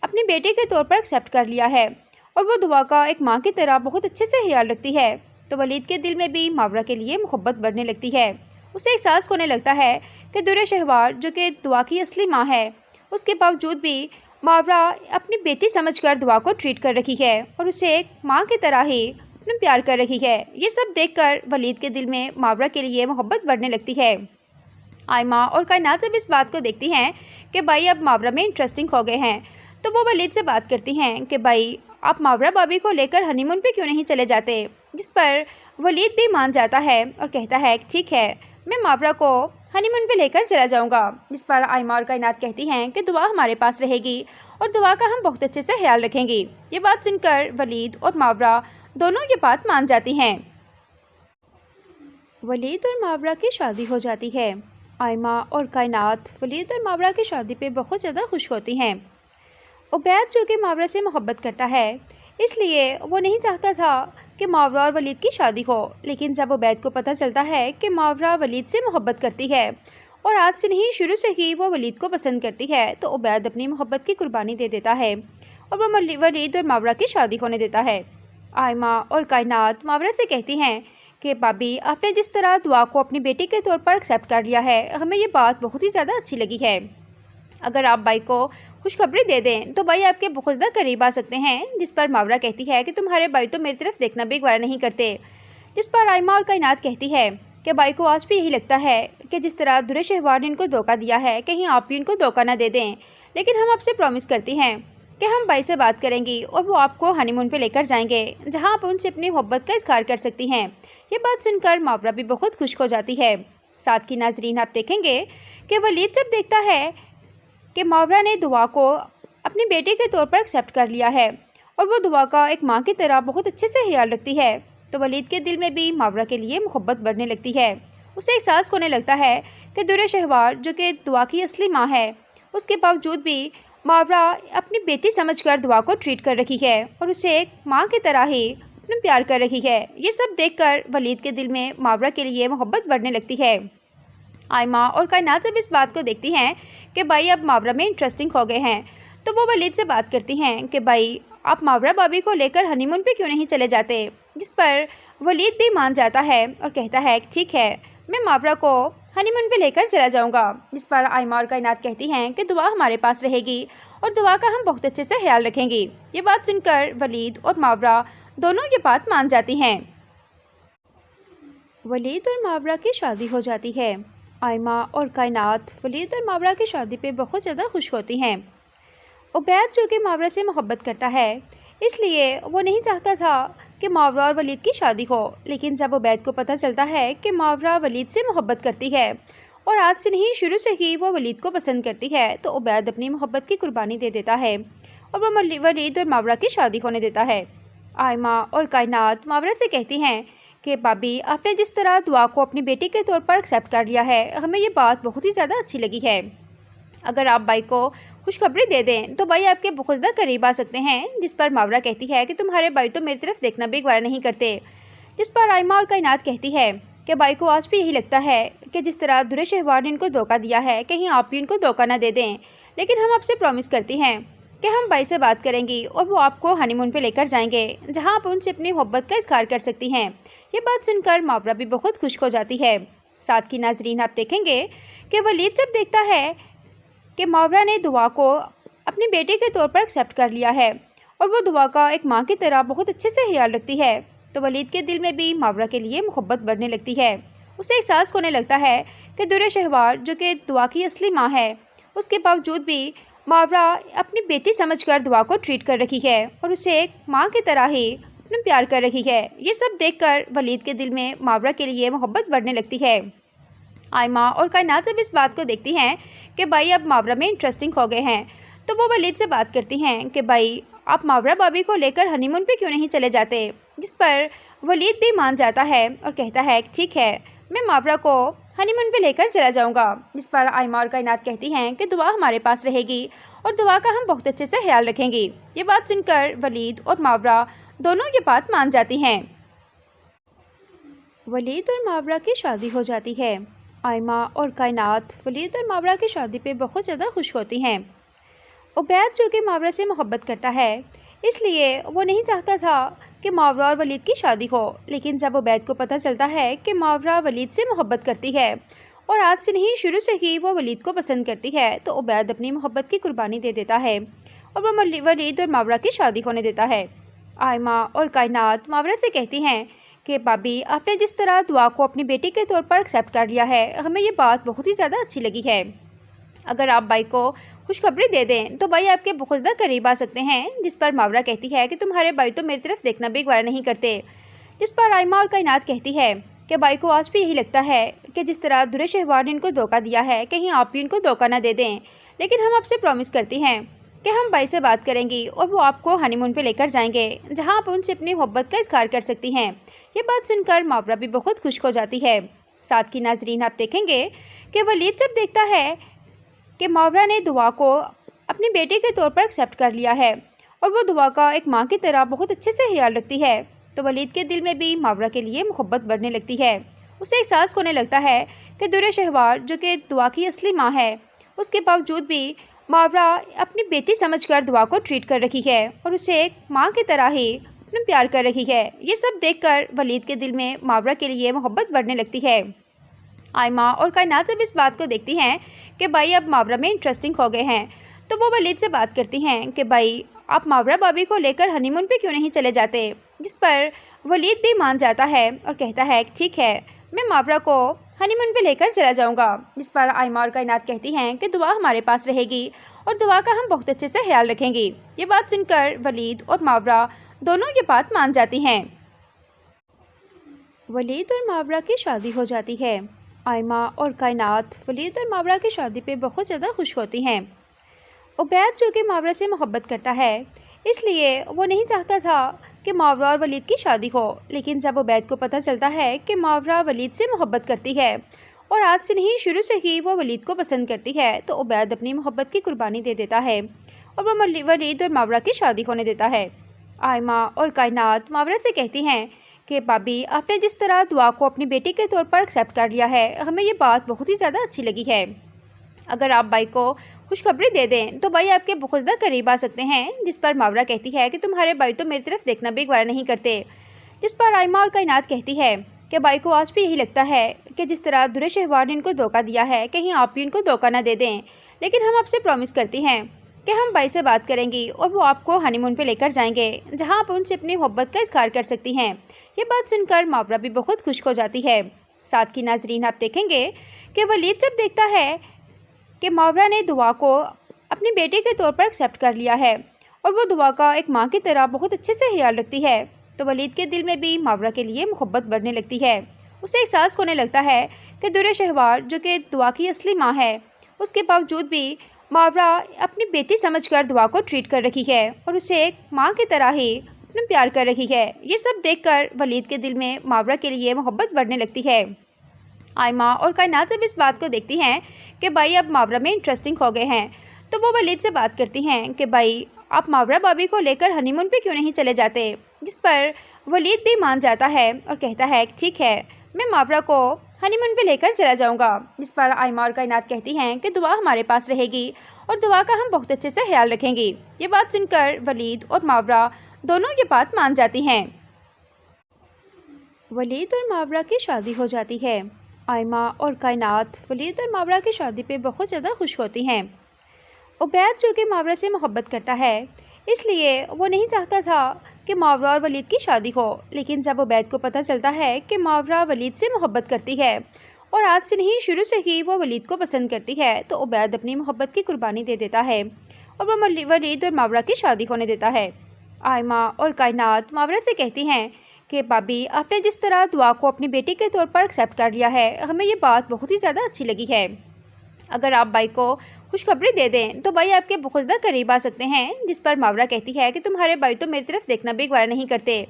اپنی بیٹی کے طور پر ایکسیپٹ کر لیا ہے اور وہ دعا کا ایک ماں کی طرح بہت اچھے سے خیال رکھتی ہے، تو ولید کے دل میں بھی ماورا کے لیے محبت بڑھنے لگتی ہے۔ اسے احساس ہونے لگتا ہے کہ درے شہوار جو کہ دعا کی اصلی ماں ہے، اس کے باوجود بھی ماورا اپنی بیٹی سمجھ کر دعا کو ٹریٹ کر رکھی ہے اور اسے ایک ماں کی طرح ہی اپنا پیار کر رکھی ہے۔ یہ سب دیکھ کر ولید کے دل میں ماورا کے لیے محبت بڑھنے لگتی ہے۔ آئمہ اور کائنات جب اس بات کو دیکھتی ہیں کہ بھائی اب ماورا میں انٹرسٹنگ ہو گئے ہیں، تو وہ ولید سے بات کرتی ہیں کہ بھائی آپ ماورا بابی کو لے کر ہنی مون پہ کیوں نہیں چلے جاتے، جس پر ولید بھی مان جاتا ہے اور کہتا ہے کہ ٹھیک ہے، میں ماورا کو ہنی مون پہ لے کر چلا جاؤں گا، جس پر آئمہ اور کائنات کہتی ہیں کہ دعا ہمارے پاس رہے گی اور دعا کا ہم بہت اچھے سے خیال رکھیں گی۔ یہ بات سن کر ولید اور ماورا دونوں یہ بات مان جاتی ہیں۔ ولید اور ماورا کی شادی ہو جاتی ہے۔ آئمہ اور کائنات ولید اور ماورا کی شادی پہ بہت زیادہ خوش ہوتی ہیں۔ عبید جو کہ ماورا سے محبت کرتا ہے، اس لیے وہ نہیں چاہتا تھا کہ ماورا اور ولید کی شادی ہو، لیکن جب عبید کو پتہ چلتا ہے کہ ماورا ولید سے محبت کرتی ہے اور آج سے نہیں شروع سے ہی وہ ولید کو پسند کرتی ہے، تو عبید اپنی محبت کی قربانی دے دیتا ہے اور وہ ولید اور ماورا کی شادی ہونے دیتا ہے۔ آئمہ اور کائنات ماورا سے کہتی ہیں کہ بابی، آپ نے جس طرح دعا کو اپنی بیٹی کے طور پر ایکسیپٹ کر لیا ہے، ہمیں یہ بات بہت ہی زیادہ اچھی لگی ہے۔ اگر آپ بھائی کو خوشخبری دے دیں تو بھائی آپ کے بہت زیادہ قریب آ سکتے ہیں، جس پر ماورا کہتی ہے کہ تمہارے بھائی تو میری طرف دیکھنا بھی گوارا نہیں کرتے، جس پر آئمہ اور کائنات کہتی ہے کہ بھائی کو آج بھی یہی لگتا ہے کہ جس طرح درے شہوار نے ان کو دھوکہ دیا ہے، کہیں آپ بھی ان کو دھوکہ نہ دے دیں، لیکن ہم آپ سے پرومس کرتی ہیں کہ ہم بھائی سے بات کریں گی اور وہ آپ کو ہنی مون پہ لے کر جائیں گے، جہاں آپ ان سے اپنی محبت کا اظہار کر سکتی ہیں۔ یہ بات سن کر ماورا بھی بہت خوش ہو جاتی ہے۔ ساتھ کی ناظرین، آپ دیکھیں گے کہ ولید جب دیکھتا ہے کہ ماورا نے دعا کو اپنی بیٹی کے طور پر ایکسیپٹ کر لیا ہے اور وہ دعا کا ایک ماں کی طرح بہت اچھے سے خیال رکھتی ہے، تو ولید کے دل میں بھی ماورا کے لیے محبت بڑھنے لگتی ہے۔ اسے احساس ہونے لگتا ہے کہ درے شہوار جو کہ دعا کی اصلی ماں ہے، اس کے باوجود بھی ماورا اپنی بیٹی سمجھ کر دعا کو ٹریٹ کر رکھی ہے اور اسے ایک ماں کی طرح ہی اپنا پیار کر رکھی ہے۔ یہ سب دیکھ کر ولید کے دل میں ماورا کے لیے محبت بڑھنے لگتی ہے۔ آئمہ اور کائنات جب اس بات کو دیکھتی ہیں کہ بھائی اب ماورا میں انٹرسٹنگ ہو گئے ہیں، تو وہ ولید سے بات کرتی ہیں کہ بھائی آپ ماورا بابی کو لے کر ہنی مون پہ کیوں نہیں چلے جاتے، جس پر ولید بھی مان جاتا ہے اور کہتا ہے کہ ٹھیک ہے، میں ماورا کو ہنی مون پہ لے کر چلا جاؤں گا، جس پر آئمہ اور کائنات کہتی ہیں کہ دعا ہمارے پاس رہے گی اور دعا کا ہم بہت اچھے سے خیال رکھیں گی۔ یہ بات سن کر ولید اور ماورا دونوں یہ بات مان جاتی ہیں۔ ولید اور ماورا کی شادی ہو جاتی ہے۔ آئمہ اور کائنات ولید اور ماورا کی شادی پہ بہت زیادہ خوش ہوتی ہیں۔ عبید جو کہ ماورا سے محبت کرتا ہے، اس لیے وہ نہیں چاہتا تھا کہ ماورا اور ولید کی شادی ہو، لیکن جب عبید کو پتہ چلتا ہے کہ ماورا ولید سے محبت کرتی ہے اور آج سے نہیں شروع سے ہی وہ ولید کو پسند کرتی ہے، تو عبید اپنی محبت کی قربانی دے دیتا ہے اور وہ ولید اور ماورا کی شادی ہونے دیتا ہے۔ آئمہ اور کائنات ماورا سے کہتی ہیں کہ بابی، آپ نے جس طرح دعا کو اپنی بیٹی کے طور پر ایکسیپٹ کر لیا ہے، ہمیں یہ بات بہت ہی زیادہ اچھی لگی ہے۔ اگر آپ بھائی کو خوشخبری دے دیں تو بھائی آپ کے بہت زیادہ قریب آ سکتے ہیں، جس پر ماورا کہتی ہے کہ تمہارے بھائی تو میری طرف دیکھنا بھی گوارا نہیں کرتے، جس پر آئمہ اور کائنات کہتی ہے کہ بائی کو آج بھی یہی لگتا ہے کہ جس طرح درے شہوار نے ان کو دھوکہ دیا ہے کہیں آپ بھی ان کو دھوکہ نہ دے دیں، لیکن ہم آپ سے پرومس کرتی ہیں کہ ہم بائی سے بات کریں گی اور وہ آپ کو ہنی مون پہ لے کر جائیں گے جہاں آپ ان سے اپنی محبت کا اظہار کر سکتی ہیں۔ یہ بات سن کر ماورا بھی بہت خوش ہو جاتی ہے۔ ساتھ کی ناظرین آپ دیکھیں گے کہ ولید جب دیکھتا ہے کہ ماورا نے دعا کو اپنی بیٹی کے طور پر ایکسیپٹ کر لیا ہے اور وہ دعا کا ایک ماں کی طرح بہت اچھے سے خیال رکھتی ہے، تو ولید کے دل میں بھی ماورا کے لیے محبت بڑھنے لگتی ہے۔ اسے احساس ہونے لگتا ہے کہ درے شہوار جو کہ دعا کی اصلی ماں ہے، اس کے باوجود بھی ماورا اپنی بیٹی سمجھ کر دعا کو ٹریٹ کر رکھی ہے اور اسے ایک ماں کی طرح ہی اپنا پیار کر رکھی ہے۔ یہ سب دیکھ کر ولید کے دل میں ماورا کے لیے محبت بڑھنے لگتی ہے۔ آئمہ اور کائنات جب اس بات کو دیکھتی ہیں کہ بھائی اب ماورا میں انٹرسٹنگ ہو گئے ہیں، تو وہ ولید سے بات کرتی ہیں کہ بھائی آپ ماورا بابی کو لے کر ہنی مون پہ کیوں نہیں چلے جاتے، جس پر ولید بھی مان جاتا ہے اور کہتا ہے کہ ٹھیک ہے، میں ماورا کو ہنی مون پہ لے کر چلا جاؤں گا، جس پر آئمہ اور کائنات کہتی ہیں کہ دعا ہمارے پاس رہے گی اور دعا کا ہم بہت اچھے سے خیال رکھیں گی۔ یہ بات سن کر ولید اور ماورا دونوں یہ بات مان جاتی ہیں۔ ولید اور ماورا کی شادی ہو جاتی ہے۔ آئمہ اور کائنات ولید اور ماورا کی شادی پہ بہت زیادہ خوش ہوتی ہیں۔ عبید جو کہ ماورا سے محبت کرتا ہے، اس لیے وہ نہیں چاہتا تھا کہ ماورا اور ولید کی شادی ہو، لیکن جب عبید کو پتہ چلتا ہے کہ ماورا ولید سے محبت کرتی ہے اور آج سے نہیں شروع سے ہی وہ ولید کو پسند کرتی ہے، تو عبید اپنی محبت کی قربانی دے دیتا ہے اور وہ ولید اور ماورا کی شادی ہونے دیتا ہے۔ آئمہ اور کائنات ماورا سے کہتی ہیں کہ بابی آپ نے جس طرح دعا کو اپنی بیٹی کے طور پر ایکسیپٹ کر لیا ہے، ہمیں یہ بات بہت ہی زیادہ اچھی لگی ہے۔ اگر آپ بھائی کو خوشخبری دے دیں تو بھائی آپ کے بہت زیادہ قریب آ سکتے ہیں، جس پر ماورا کہتی ہے کہ تمہارے بھائی تو میری طرف دیکھنا بھی گوارا نہیں کرتے، جس پر آئمہ اور کائنات کہتی ہے کہ بھائی کو آج بھی یہی لگتا ہے کہ جس طرح درے شہوار نے ان کو دھوکہ دیا ہے کہیں آپ بھی ان کو دھوکہ نہ دے دیں، لیکن ہم آپ سے پرومس کرتی ہیں کہ ہم بھائی سے بات کریں گی اور وہ آپ کو ہنی مون پہ لے کر جائیں گے جہاں آپ ان سے اپنی محبت کا اظہار کر سکتی ہیں۔ یہ بات سن کر ماورا بھی بہت خوش ہو جاتی ہے۔ ساتھ کی ناظرین آپ دیکھیں گے کہ ولید جب دیکھتا ہے کہ ماورا نے دعا کو اپنی بیٹی کے طور پر ایکسیپٹ کر لیا ہے اور وہ دعا کا ایک ماں کی طرح بہت اچھے سے خیال رکھتی ہے، تو ولید کے دل میں بھی ماورا کے لیے محبت بڑھنے لگتی ہے۔ اسے احساس ہونے لگتا ہے کہ درے شہوار جو کہ دعا کی اصلی ماں ہے، اس کے باوجود بھی ماورا اپنی بیٹی سمجھ کر دعا کو ٹریٹ کر رکھی ہے اور اسے ایک ماں کی طرح ہی اپنا پیار کر رکھی ہے۔ یہ سب دیکھ کر ولید کے دل میں ماورا کے لیے محبت بڑھنے لگتی ہے۔ آئمہ اور کائنات جب اس بات کو دیکھتی ہیں کہ بھائی اب ماورا میں انٹرسٹنگ ہو گئے ہیں، تو وہ ولید سے بات کرتی ہیں کہ بھائی آپ ماورا بابی کو لے کر ہنی مون پہ کیوں نہیں چلے جاتے، جس پر ولید بھی مان جاتا ہے اور کہتا ہے کہ ٹھیک ہے، میں ماورا کو ہنی مون پہ لے کر چلا جاؤں گا، جس پر آئمہ اور کائنات کہتی ہیں کہ دعا ہمارے پاس رہے گی اور دعا کا ہم بہت اچھے سے خیال رکھیں گی۔ یہ بات سن کر ولید اور ماورا دونوں یہ بات مان جاتی ہیں۔ ولید اور ماورا کی شادی ہو جاتی ہے۔ آئمہ اور کائنات ولید اور ماورا کی شادی پہ بہت زیادہ خوش ہوتی ہیں۔ عبید جو کہ ماورا سے محبت کرتا ہے، اس لیے وہ نہیں چاہتا تھا کہ ماورا اور ولید کی شادی ہو، لیکن جب عبید کو پتہ چلتا ہے کہ ماورا ولید سے محبت کرتی ہے اور آج سے نہیں شروع سے ہی وہ ولید کو پسند کرتی ہے، تو عبید اپنی محبت کی قربانی دے دیتا ہے اور وہ ولید اور ماورا کی شادی ہونے دیتا ہے۔ آئمہ اور کائنات ماورا سے کہتی ہیں کہ بابی آپ نے جس طرح دعا کو اپنی بیٹی کے طور پر ایکسیپٹ کر لیا ہے، ہمیں یہ بات بہت ہی زیادہ اچھی لگی ہے۔ اگر آپ بھائی کو خوشخبری دے دیں تو بھائی آپ کے بہت زیادہ قریب آ سکتے ہیں، جس پر ماورا کہتی ہے کہ تمہارے بھائی تو میری طرف دیکھنا بھی گوارا نہیں کرتے، جس پر آئمہ اور کائنات کہتی ہے کہ بھائی کو آج بھی یہی لگتا ہے کہ جس طرح درے شہوار نے ان کو دھوکہ دیا ہے کہیں آپ بھی ان کو دھوکہ نہ دے دیں، لیکن ہم آپ سے پرومس کرتی ہیں کہ ہم بھائی سے بات کریں گی اور وہ آپ کو ہنی مون پہ لے کر جائیں گے جہاں آپ ان سے اپنی محبت کا اظہار کر سکتی ہیں۔ یہ بات سن کر ماورا بھی بہت خوش ہو جاتی ہے۔ ساتھ کی ناظرین آپ دیکھیں گے کہ ولید جب دیکھتا ہے کہ ماورا نے دعا کو اپنی بیٹی کے طور پر ایکسیپٹ کر لیا ہے اور وہ دعا کا ایک ماں کی طرح بہت اچھے سے خیال رکھتی ہے، تو ولید کے دل میں بھی ماورا کے لیے محبت بڑھنے لگتی ہے۔ اسے احساس ہونے لگتا ہے کہ درے شہوار جو کہ دعا کی اصلی ماں ہے، اس کے باوجود بھی ماورا اپنی بیٹی سمجھ کر دعا کو ٹریٹ کر رکھی ہے اور اسے ایک ماں کی طرح ہی اپنا پیار کر رکھی ہے۔ یہ سب دیکھ کر ولید کے دل میں ماورا کے لیے محبت بڑھنے لگتی ہے۔ آئمہ اور کائنات جب اس بات کو دیکھتی ہیں کہ بھائی اب ماورا میں انٹرسٹنگ ہو گئے ہیں، تو وہ ولید سے بات کرتی ہیں کہ بھائی آپ ماورا بابی کو لے کر ہنی مون پہ کیوں نہیں چلے جاتے، جس پر ولید بھی مان جاتا ہے اور کہتا ہے کہ ٹھیک ہے، میں ماورا کو ہنی مون پہ لے کر چلا جاؤں گا، جس پر آئمہ اور کائنات کہتی ہیں کہ دعا ہمارے پاس رہے گی اور دعا کا ہم بہت اچھے سے خیال رکھیں گی۔ یہ بات سن کر ولید اور ماورا دونوں یہ بات مان جاتی ہیں۔ ولید اور ماورا کی شادی ہو جاتی ہے۔ آئمہ اور کائنات ولید اور ماورا کی شادی پہ بہت زیادہ خوش ہوتی ہیں۔ عبید جو کہ ماورا سے محبت کرتا ہے، اس لیے وہ نہیں چاہتا تھا کہ ماورا اور ولید کی شادی ہو، لیکن جب عبید کو پتہ چلتا ہے کہ ماورا ولید سے محبت کرتی ہے اور آج سے نہیں شروع سے ہی وہ ولید کو پسند کرتی ہے، تو عبید اپنی محبت کی قربانی دے دیتا ہے اور وہ ولید اور ماورا کی شادی ہونے دیتا ہے۔ آئمہ اور کائنات ماورا سے کہتی ہیں کہ بابی، آپ نے جس طرح دعا کو اپنی بیٹی کے طور پر ایکسیپٹ کر لیا ہے، ہمیں یہ بات بہت ہی زیادہ اچھی لگی ہے۔ اگر آپ بھائی کو خوشخبری دے دیں تو بھائی آپ کے بہت زیادہ قریب آ سکتے ہیں، جس پر ماورا کہتی ہے کہ تمہارے بھائی تو میری طرف دیکھنا بھی گوارا نہیں کرتے،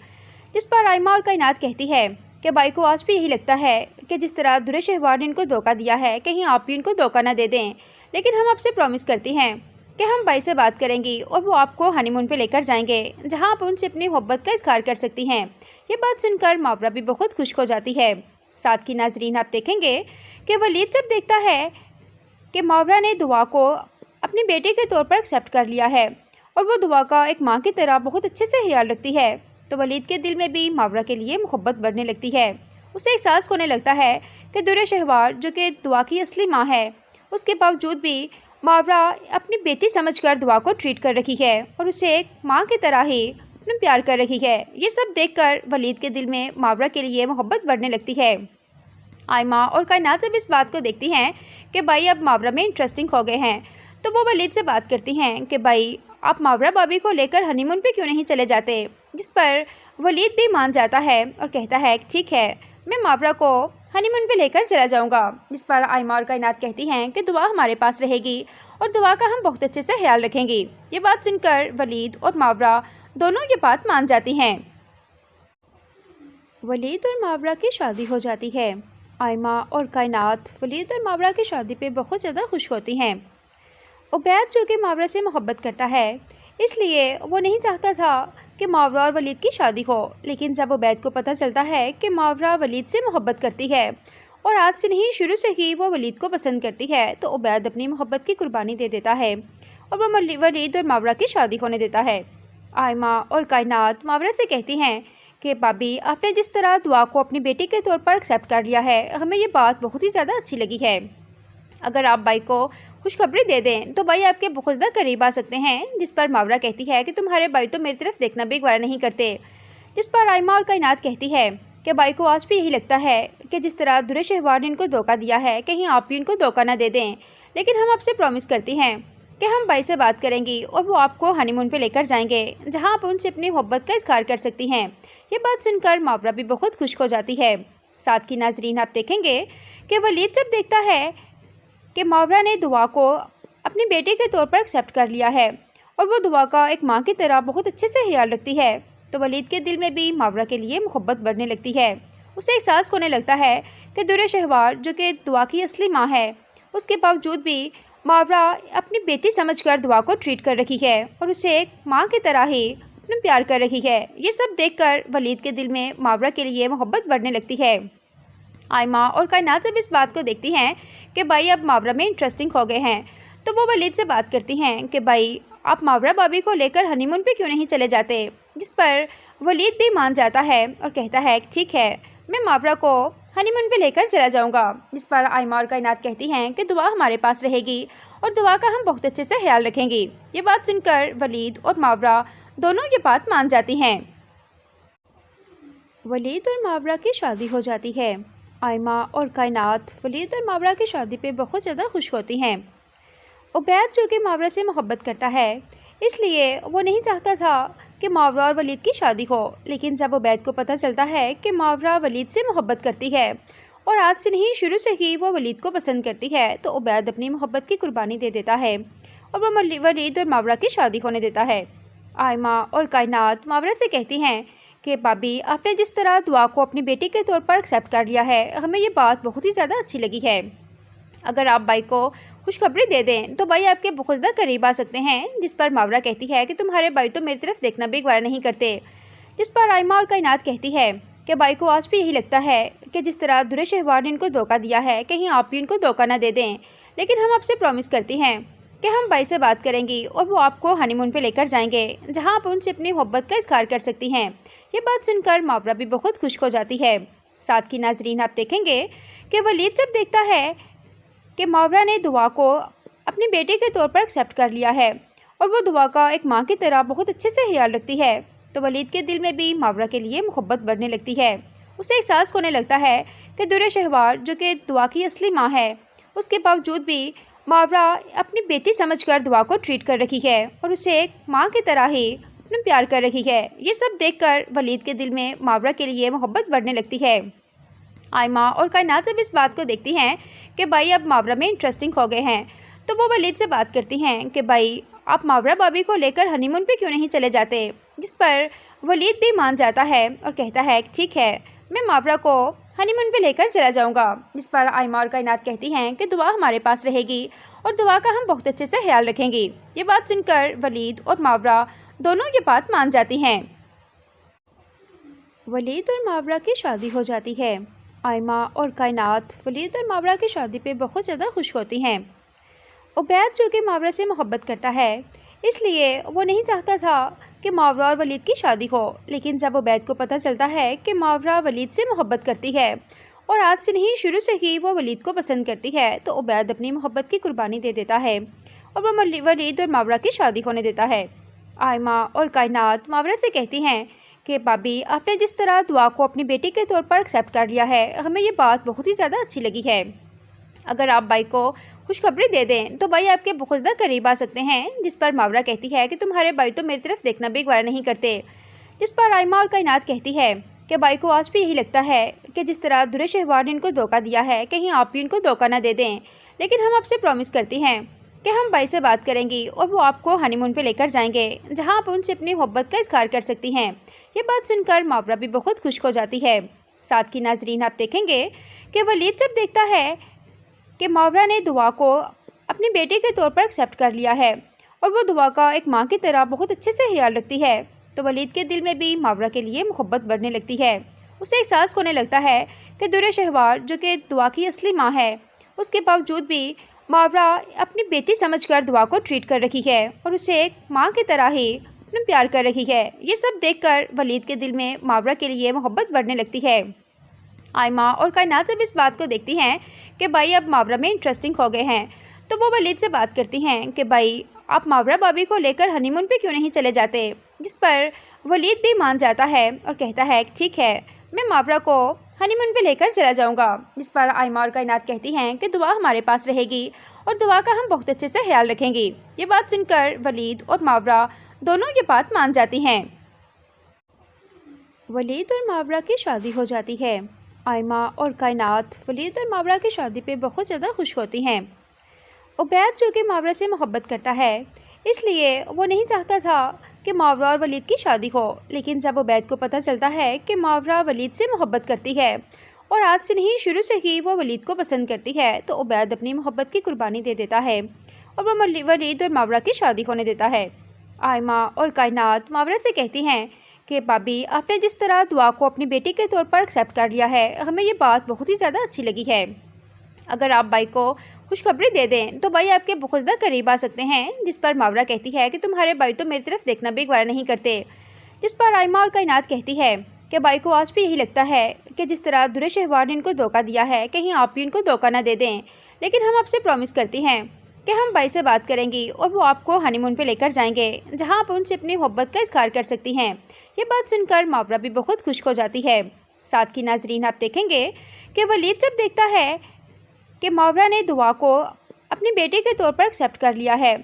جس پر آئمہ اور کائنات کہتی ہے کہ بھائی کو آج بھی یہی لگتا ہے کہ جس طرح درے شہوار نے ان کو دھوکہ دیا ہے، کہیں آپ بھی ان کو دھوکہ نہ دے دیں، لیکن ہم آپ سے پرومس کرتی ہیں کہ ہم بھائی سے بات کریں گی اور وہ آپ کو ہنی مون پہ لے کر جائیں گے، جہاں آپ ان سے اپنی محبت کا اظہار کر سکتی ہیں۔ یہ بات سن کر ماورا بھی بہت خوش ہو جاتی ہے۔ ساتھ کی ناظرین، آپ دیکھیں گے کہ ولید جب دیکھتا ہے کہ ماورا نے دعا کو اپنی بیٹی کے طور پر ایکسیپٹ کر لیا ہے اور وہ دعا کا ایک ماں کی طرح بہت اچھے سے خیال رکھتی ہے، تو ولید کے دل میں بھی ماورا کے لیے محبت بڑھنے لگتی ہے۔ اسے احساس ہونے لگتا ہے کہ درے شہوار جو کہ دعا کی اصلی ماں ہے، اس کے باوجود بھی ماورا اپنی بیٹی سمجھ کر دعا کو ٹریٹ کر رکھی ہے اور اسے ایک ماں کی طرح ہی اپنا پیار کر رکھی ہے۔ یہ سب دیکھ کر ولید کے دل میں ماورا کے لیے محبت بڑھنے لگتی ہے۔ آئمہ اور کائنات جب اس بات کو دیکھتی ہیں کہ بھائی اب ماورا میں انٹرسٹنگ ہو گئے ہیں، تو وہ ولید سے بات کرتی ہیں کہ بھائی آپ ماورا بابی کو لے کر ہنی مون پہ کیوں نہیں چلے جاتے، جس پر ولید بھی مان جاتا ہے اور کہتا ہے کہ ٹھیک ہے، میں ماورا کو ہنی مون پہ لے کر چلا جاؤں گا، جس پر آئمہ اور کائنات کہتی ہیں کہ دعا ہمارے پاس رہے گی اور دعا کا ہم بہت اچھے سے خیال رکھیں گی۔ یہ بات سن کر ولید اور ماورا دونوں یہ بات مان جاتی ہیں۔ ولید اور ماورا کی شادی ہو جاتی ہے۔ آئمہ اور کائنات ولید اور ماورا کی شادی پہ بہت زیادہ خوش ہوتی ہیں۔ عبید جو کہ ماورا سے محبت کرتا ہے، اس لیے وہ نہیں چاہتا تھا کہ ماورا اور ولید کی شادی ہو، لیکن جب عبید کو پتہ چلتا ہے کہ ماورا ولید سے محبت کرتی ہے اور آج سے نہیں شروع سے ہی وہ ولید کو پسند کرتی ہے، تو عبید اپنی محبت کی قربانی دے دیتا ہے اور وہ ولید اور ماورا کی شادی ہونے دیتا ہے۔ آئمہ اور کائنات ماورا سے کہتی ہیں کہ بابی، آپ نے جس طرح دعا کو اپنی بیٹی کے طور پر ایکسیپٹ کر لیا ہے، ہمیں یہ بات بہت ہی زیادہ اچھی لگی ہے۔ اگر آپ بھائی کو خوشخبری دے دیں تو بھائی آپ کے بہت زیادہ قریب آ سکتے ہیں، جس پر ماورا کہتی ہے کہ تمہارے بھائی تو میری طرف دیکھنا بھی گوارا نہیں کرتے، جس پر آئمہ اور کائنات کہتی ہے کہ بھائی کو آج بھی یہی لگتا ہے کہ جس طرح درے شہوار نے ان کو دھوکہ دیا ہے، کہیں آپ بھی ان کو دھوکہ نہ دے دیں، لیکن ہم آپ سے پرومس کرتی ہیں کہ ہم بھائی سے بات کریں گی اور وہ آپ کو ہنی مون پہ لے کر جائیں گے، جہاں آپ ان سے اپنی محبت کا اظہار کر سکتی ہیں۔ یہ بات سن کر ماورا بھی بہت خوش ہو جاتی ہے۔ ساتھ کی ناظرین، آپ دیکھیں گے کہ ولید جب دیکھتا ہے کہ ماورا نے دعا کو اپنی بیٹی کے طور پر ایکسیپٹ کر لیا ہے اور وہ دعا کا ایک ماں کی طرح بہت اچھے سے خیال رکھتی ہے، تو ولید کے دل میں بھی ماورا کے لیے محبت بڑھنے لگتی ہے۔ اسے احساس ہونے لگتا ہے کہ درے شہوار جو کہ دعا کی اصلی ماں ہے، اس کے باوجود بھی ماورا اپنی بیٹی سمجھ کر دعا کو ٹریٹ کر رکھی ہے اور اسے ایک ماں کی طرح ہی اپنا پیار کر رکھی ہے۔ یہ سب دیکھ کر ولید کے دل میں ماورا کے لیے محبت بڑھنے لگتی ہے۔ آئمہ اور کائنات جب اس بات کو دیکھتی ہیں کہ بھائی اب ماورا میں انٹرسٹنگ ہو گئے ہیں، تو وہ ولید سے بات کرتی ہیں کہ بھائی آپ ماورا بابی کو لے کر ہنی مون پہ کیوں نہیں چلے جاتے، جس پر ولید بھی مان جاتا ہے اور کہتا ہے کہ ٹھیک ہے، میں ماورا کو ہنی مون پہ لے کر چلا جاؤں گا، جس پر آئمہ اور کائنات کہتی ہیں کہ دعا ہمارے پاس رہے گی اور دعا کا ہم بہت اچھے سے خیال رکھیں گی۔ یہ بات سن کر ولید اور ماورا دونوں یہ بات مان جاتی ہیں۔ ولید اور ماورا کی شادی ہو جاتی ہے۔ آئمہ اور کائنات ولید اور ماورا کی شادی پہ بہت زیادہ خوش ہوتی ہیں۔ عبید جو کہ ماورا سے محبت کرتا ہے، اس لیے وہ نہیں چاہتا تھا کہ ماورا اور ولید کی شادی ہو، لیکن جب عبید کو پتہ چلتا ہے کہ ماورا ولید سے محبت کرتی ہے اور آج سے نہیں شروع سے ہی وہ ولید کو پسند کرتی ہے، تو عبید اپنی محبت کی قربانی دے دیتا ہے اور وہ ولید اور ماورا کی شادی ہونے دیتا ہے۔ آئمہ اور کائنات ماورا سے کہتی ہیں کہ بابی، آپ نے جس طرح دعا کو اپنی بیٹی کے طور پر ایکسیپٹ کر لیا ہے، ہمیں یہ بات بہت ہی زیادہ اچھی لگی ہے۔ اگر آپ بھائی کو خوشخبری دے دیں تو بھائی آپ کے بہت زیادہ قریب آ سکتے ہیں، جس پر ماورا کہتی ہے کہ تمہارے بھائی تو میری طرف دیکھنا بھی گوارا نہیں کرتے، جس پر آئمہ اور کائنات کہتی ہے کہ بائی کو آج بھی یہی لگتا ہے کہ جس طرح درے شہوار نے ان کو دھوکہ دیا ہے کہیں آپ بھی ان کو دھوکہ نہ دے دیں، لیکن ہم آپ سے پرومس کرتی ہیں کہ ہم بائی سے بات کریں گی اور وہ آپ کو ہنی مون پہ لے کر جائیں گے جہاں آپ ان سے اپنی محبت کا اظہار کر سکتی ہیں۔ یہ بات سن کر ماورا بھی بہت خوش ہو جاتی ہے۔ ساتھ کی ناظرین آپ دیکھیں گے کہ ولید جب دیکھتا ہے کہ ماورا نے دعا کو اپنی بیٹی کے طور پر ایکسیپٹ کر لیا ہے اور وہ دعا کا ایک ماں کی طرح بہت اچھے سے خیال رکھتی ہے، تو ولید کے دل میں بھی ماورا کے لیے محبت بڑھنے لگتی ہے۔ اسے احساس ہونے لگتا ہے کہ درے شہوار جو کہ دعا کی اصلی ماں ہے، اس کے باوجود بھی ماورا اپنی بیٹی سمجھ کر دعا کو ٹریٹ کر رکھی ہے اور اسے ایک ماں کی طرح ہی اپنا پیار کر رکھی ہے۔ یہ سب دیکھ کر ولید کے دل میں ماورا کے لیے محبت بڑھنے لگتی ہے۔ آئمہ اور کائنات جب اس بات کو دیکھتی ہیں کہ بھائی اب ماورا میں انٹرسٹنگ ہو گئے ہیں، تو وہ ولید سے بات کرتی ہیں کہ بھائی آپ ماورا بابی کو لے کر ہنی مون پہ کیوں نہیں چلے جاتے، جس پر ولید بھی مان جاتا ہے اور کہتا ہے کہ ٹھیک ہے، میں ماورا کو ہنی مون پہ لے کر چلا جاؤں گا، جس پر آئمہ اور کائنات کہتی ہیں کہ دعا ہمارے پاس رہے گی اور دعا کا ہم بہت اچھے سے خیال رکھیں گی۔ یہ بات سن کر ولید اور ماورا دونوں یہ بات مان جاتی ہیں۔ ولید اور ماورا کی شادی ہو جاتی ہے۔ آئمہ اور کائنات ولید اور ماورا کی شادی پہ بہت زیادہ خوش ہوتی ہیں۔ عبید جو کہ ماورا سے محبت کرتا ہے، اس لیے وہ نہیں چاہتا تھا کہ ماورا اور ولید کی شادی ہو، لیکن جب عبید کو پتہ چلتا ہے کہ ماورا ولید سے محبت کرتی ہے اور آج سے نہیں شروع سے ہی وہ ولید کو پسند کرتی ہے، تو عبید اپنی محبت کی قربانی دے دیتا ہے اور وہ ولید اور ماورا کی شادی ہونے دیتا ہے۔ آئمہ اور کائنات ماورا سے کہتی ہیں کہ بابی آپ نے جس طرح دعا کو اپنی بیٹی کے طور پر ایکسیپٹ کر لیا ہے، ہمیں یہ بات بہت ہی زیادہ اچھی لگی ہے۔ اگر آپ بھائی کو خوشخبری دے دیں تو بھائی آپ کے بہت زیادہ قریب آ سکتے ہیں، جس پر ماورا کہتی ہے کہ تمہارے بھائی تو میری طرف دیکھنا بھی گوارا نہیں کرتے، جس پر آئمہ اور کائنات کہتی ہے کہ بھائی کو آج بھی یہی لگتا ہے کہ جس طرح درے شہوار نے ان کو دھوکہ دیا ہے کہیں آپ بھی ان کو دھوکہ نہ دے دیں، لیکن ہم آپ سے پرومس کرتی ہیں کہ ہم بھائی سے بات کریں گی اور وہ آپ کو ہنی مون پہ لے کر جائیں گے جہاں آپ ان سے اپنی محبت کا اظہار کر سکتی ہیں۔ یہ بات سن کر ماورا بھی بہت خوش ہو جاتی ہے۔ ساتھ کی ناظرین آپ دیکھیں گے کہ ولید جب دیکھتا ہے کہ ماورا نے دعا کو اپنی بیٹی کے طور پر ایکسیپٹ کر لیا ہے اور وہ دعا کا ایک ماں کی طرح بہت اچھے سے خیال رکھتی ہے، تو ولید کے دل میں بھی ماورا کے لیے محبت بڑھنے لگتی ہے۔ اسے احساس ہونے لگتا ہے کہ درے شہوار جو کہ دعا کی اصلی ماں ہے، اس کے باوجود بھی ماورا اپنی بیٹی سمجھ کر دعا کو ٹریٹ کر رکھی ہے اور اسے ایک ماں کی طرح ہی اپنا پیار کر رکھی ہے۔ یہ سب دیکھ کر ولید کے دل میں ماورا کے لیے محبت بڑھنے لگتی ہے۔ آئمہ اور کائنات جب اس بات کو دیکھتی ہیں کہ بھائی اب ماورا میں انٹرسٹنگ ہو گئے ہیں، تو وہ ولید سے بات کرتی ہیں کہ بھائی آپ ماورا بابی کو لے کر ہنی مون پہ کیوں نہیں چلے جاتے، جس پر ولید بھی مان جاتا ہے اور کہتا ہے کہ ٹھیک ہے، میں ماورا کو ہنی مون پہ لے کر چلا جاؤں گا، جس پر آئمہ اور کائنات کہتی ہیں کہ دعا ہمارے پاس رہے گی اور دعا کا ہم بہت اچھے سے خیال رکھیں گی۔ یہ بات سن کر ولید اور ماورا دونوں یہ بات مان جاتی ہیں۔ ولید اور ماورا کی شادی ہو جاتی ہے۔ آئمہ اور کائنات ولید اور ماورا کی شادی پہ بہت زیادہ خوش ہوتی ہیں۔ عبید جو کہ ماورا سے محبت کرتا ہے، اس لیے وہ نہیں چاہتا تھا کہ ماورا اور ولید کی شادی ہو، لیکن جب عبید کو پتہ چلتا ہے کہ ماورا ولید سے محبت کرتی ہے اور آج سے نہیں شروع سے ہی وہ ولید کو پسند کرتی ہے، تو عبید اپنی محبت کی قربانی دے دیتا ہے اور وہ ولید اور ماورا کی شادی ہونے دیتا ہے۔ آئمہ اور کائنات ماورا سے کہتی ہیں کہ بابی آپ نے جس طرح دعا کو اپنی بیٹی کے طور پر ایکسیپٹ کر لیا ہے، ہمیں یہ بات بہت ہی زیادہ اچھی لگی ہے۔ اگر آپ بھائی کو خوشخبری دے دیں تو بھائی آپ کے بہت زیادہ قریب آ سکتے ہیں، جس پر ماورا کہتی ہے کہ تمہارے بھائی تو میری طرف دیکھنا بھی گوارا نہیں کرتے، جس پر آئمہ اور کائنات کہتی ہے کہ بھائی کو آج بھی یہی لگتا ہے کہ جس طرح درے شہوار نے ان کو دھوکہ دیا ہے کہیں آپ بھی ان کو دھوکہ نہ دے دیں، لیکن ہم آپ سے پرومس کرتی ہیں کہ ہم بھائی سے بات کریں گی اور وہ آپ کو ہنی مون پہ لے کر جائیں گے جہاں آپ ان سے اپنی محبت کا اظہار کر سکتی ہیں۔ یہ بات سن کر ماورا بھی بہت خوش ہو جاتی ہے۔ ساتھ کی ناظرین آپ دیکھیں گے کہ ولید جب دیکھتا ہے کہ ماورا نے دعا کو اپنی بیٹی کے طور پر ایکسیپٹ کر لیا ہے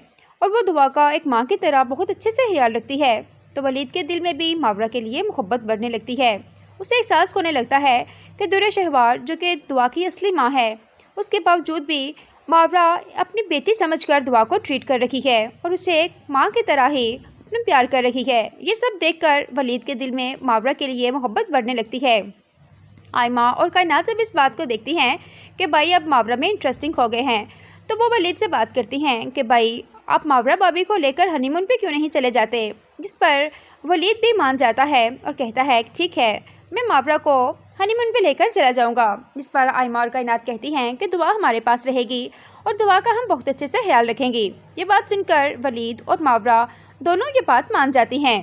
اور وہ دعا کا ایک ماں کی طرح بہت اچھے سے خیال رکھتی ہے، تو ولید کے دل میں بھی ماورا کے لیے محبت بڑھنے لگتی ہے۔ اسے احساس ہونے لگتا ہے کہ درے شہوار جو کہ دعا کی اصلی ماں ہے، اس کے باوجود بھی ماورا اپنی بیٹی سمجھ کر دعا کو ٹریٹ کر رکھی ہے اور اسے ایک ماں کی طرح ہی اپنا پیار کر رکھی ہے۔ یہ سب دیکھ کر ولید کے دل میں ماورا کے لیے محبت بڑھنے لگتی ہے۔ آئمہ اور کائنات جب اس بات کو دیکھتی ہیں کہ بھائی اب ماورا میں انٹرسٹنگ ہو گئے ہیں، تو وہ ولید سے بات کرتی ہیں کہ بھائی آپ ماورا بابی کو لے کر ہنی مون پہ کیوں نہیں چلے جاتے، جس پر ولید بھی مان جاتا ہے اور کہتا ہے کہ ٹھیک ہے، میں ماورا کو ہنی مون پہ لے کر چلا جاؤں گا، جس پر آئمہ اور کائنات کہتی ہیں کہ دعا ہمارے پاس رہے گی اور دعا کا ہم بہت اچھے سے خیال رکھیں گی۔ یہ بات سن کر ولید اور ماورا دونوں یہ بات مان جاتی ہیں۔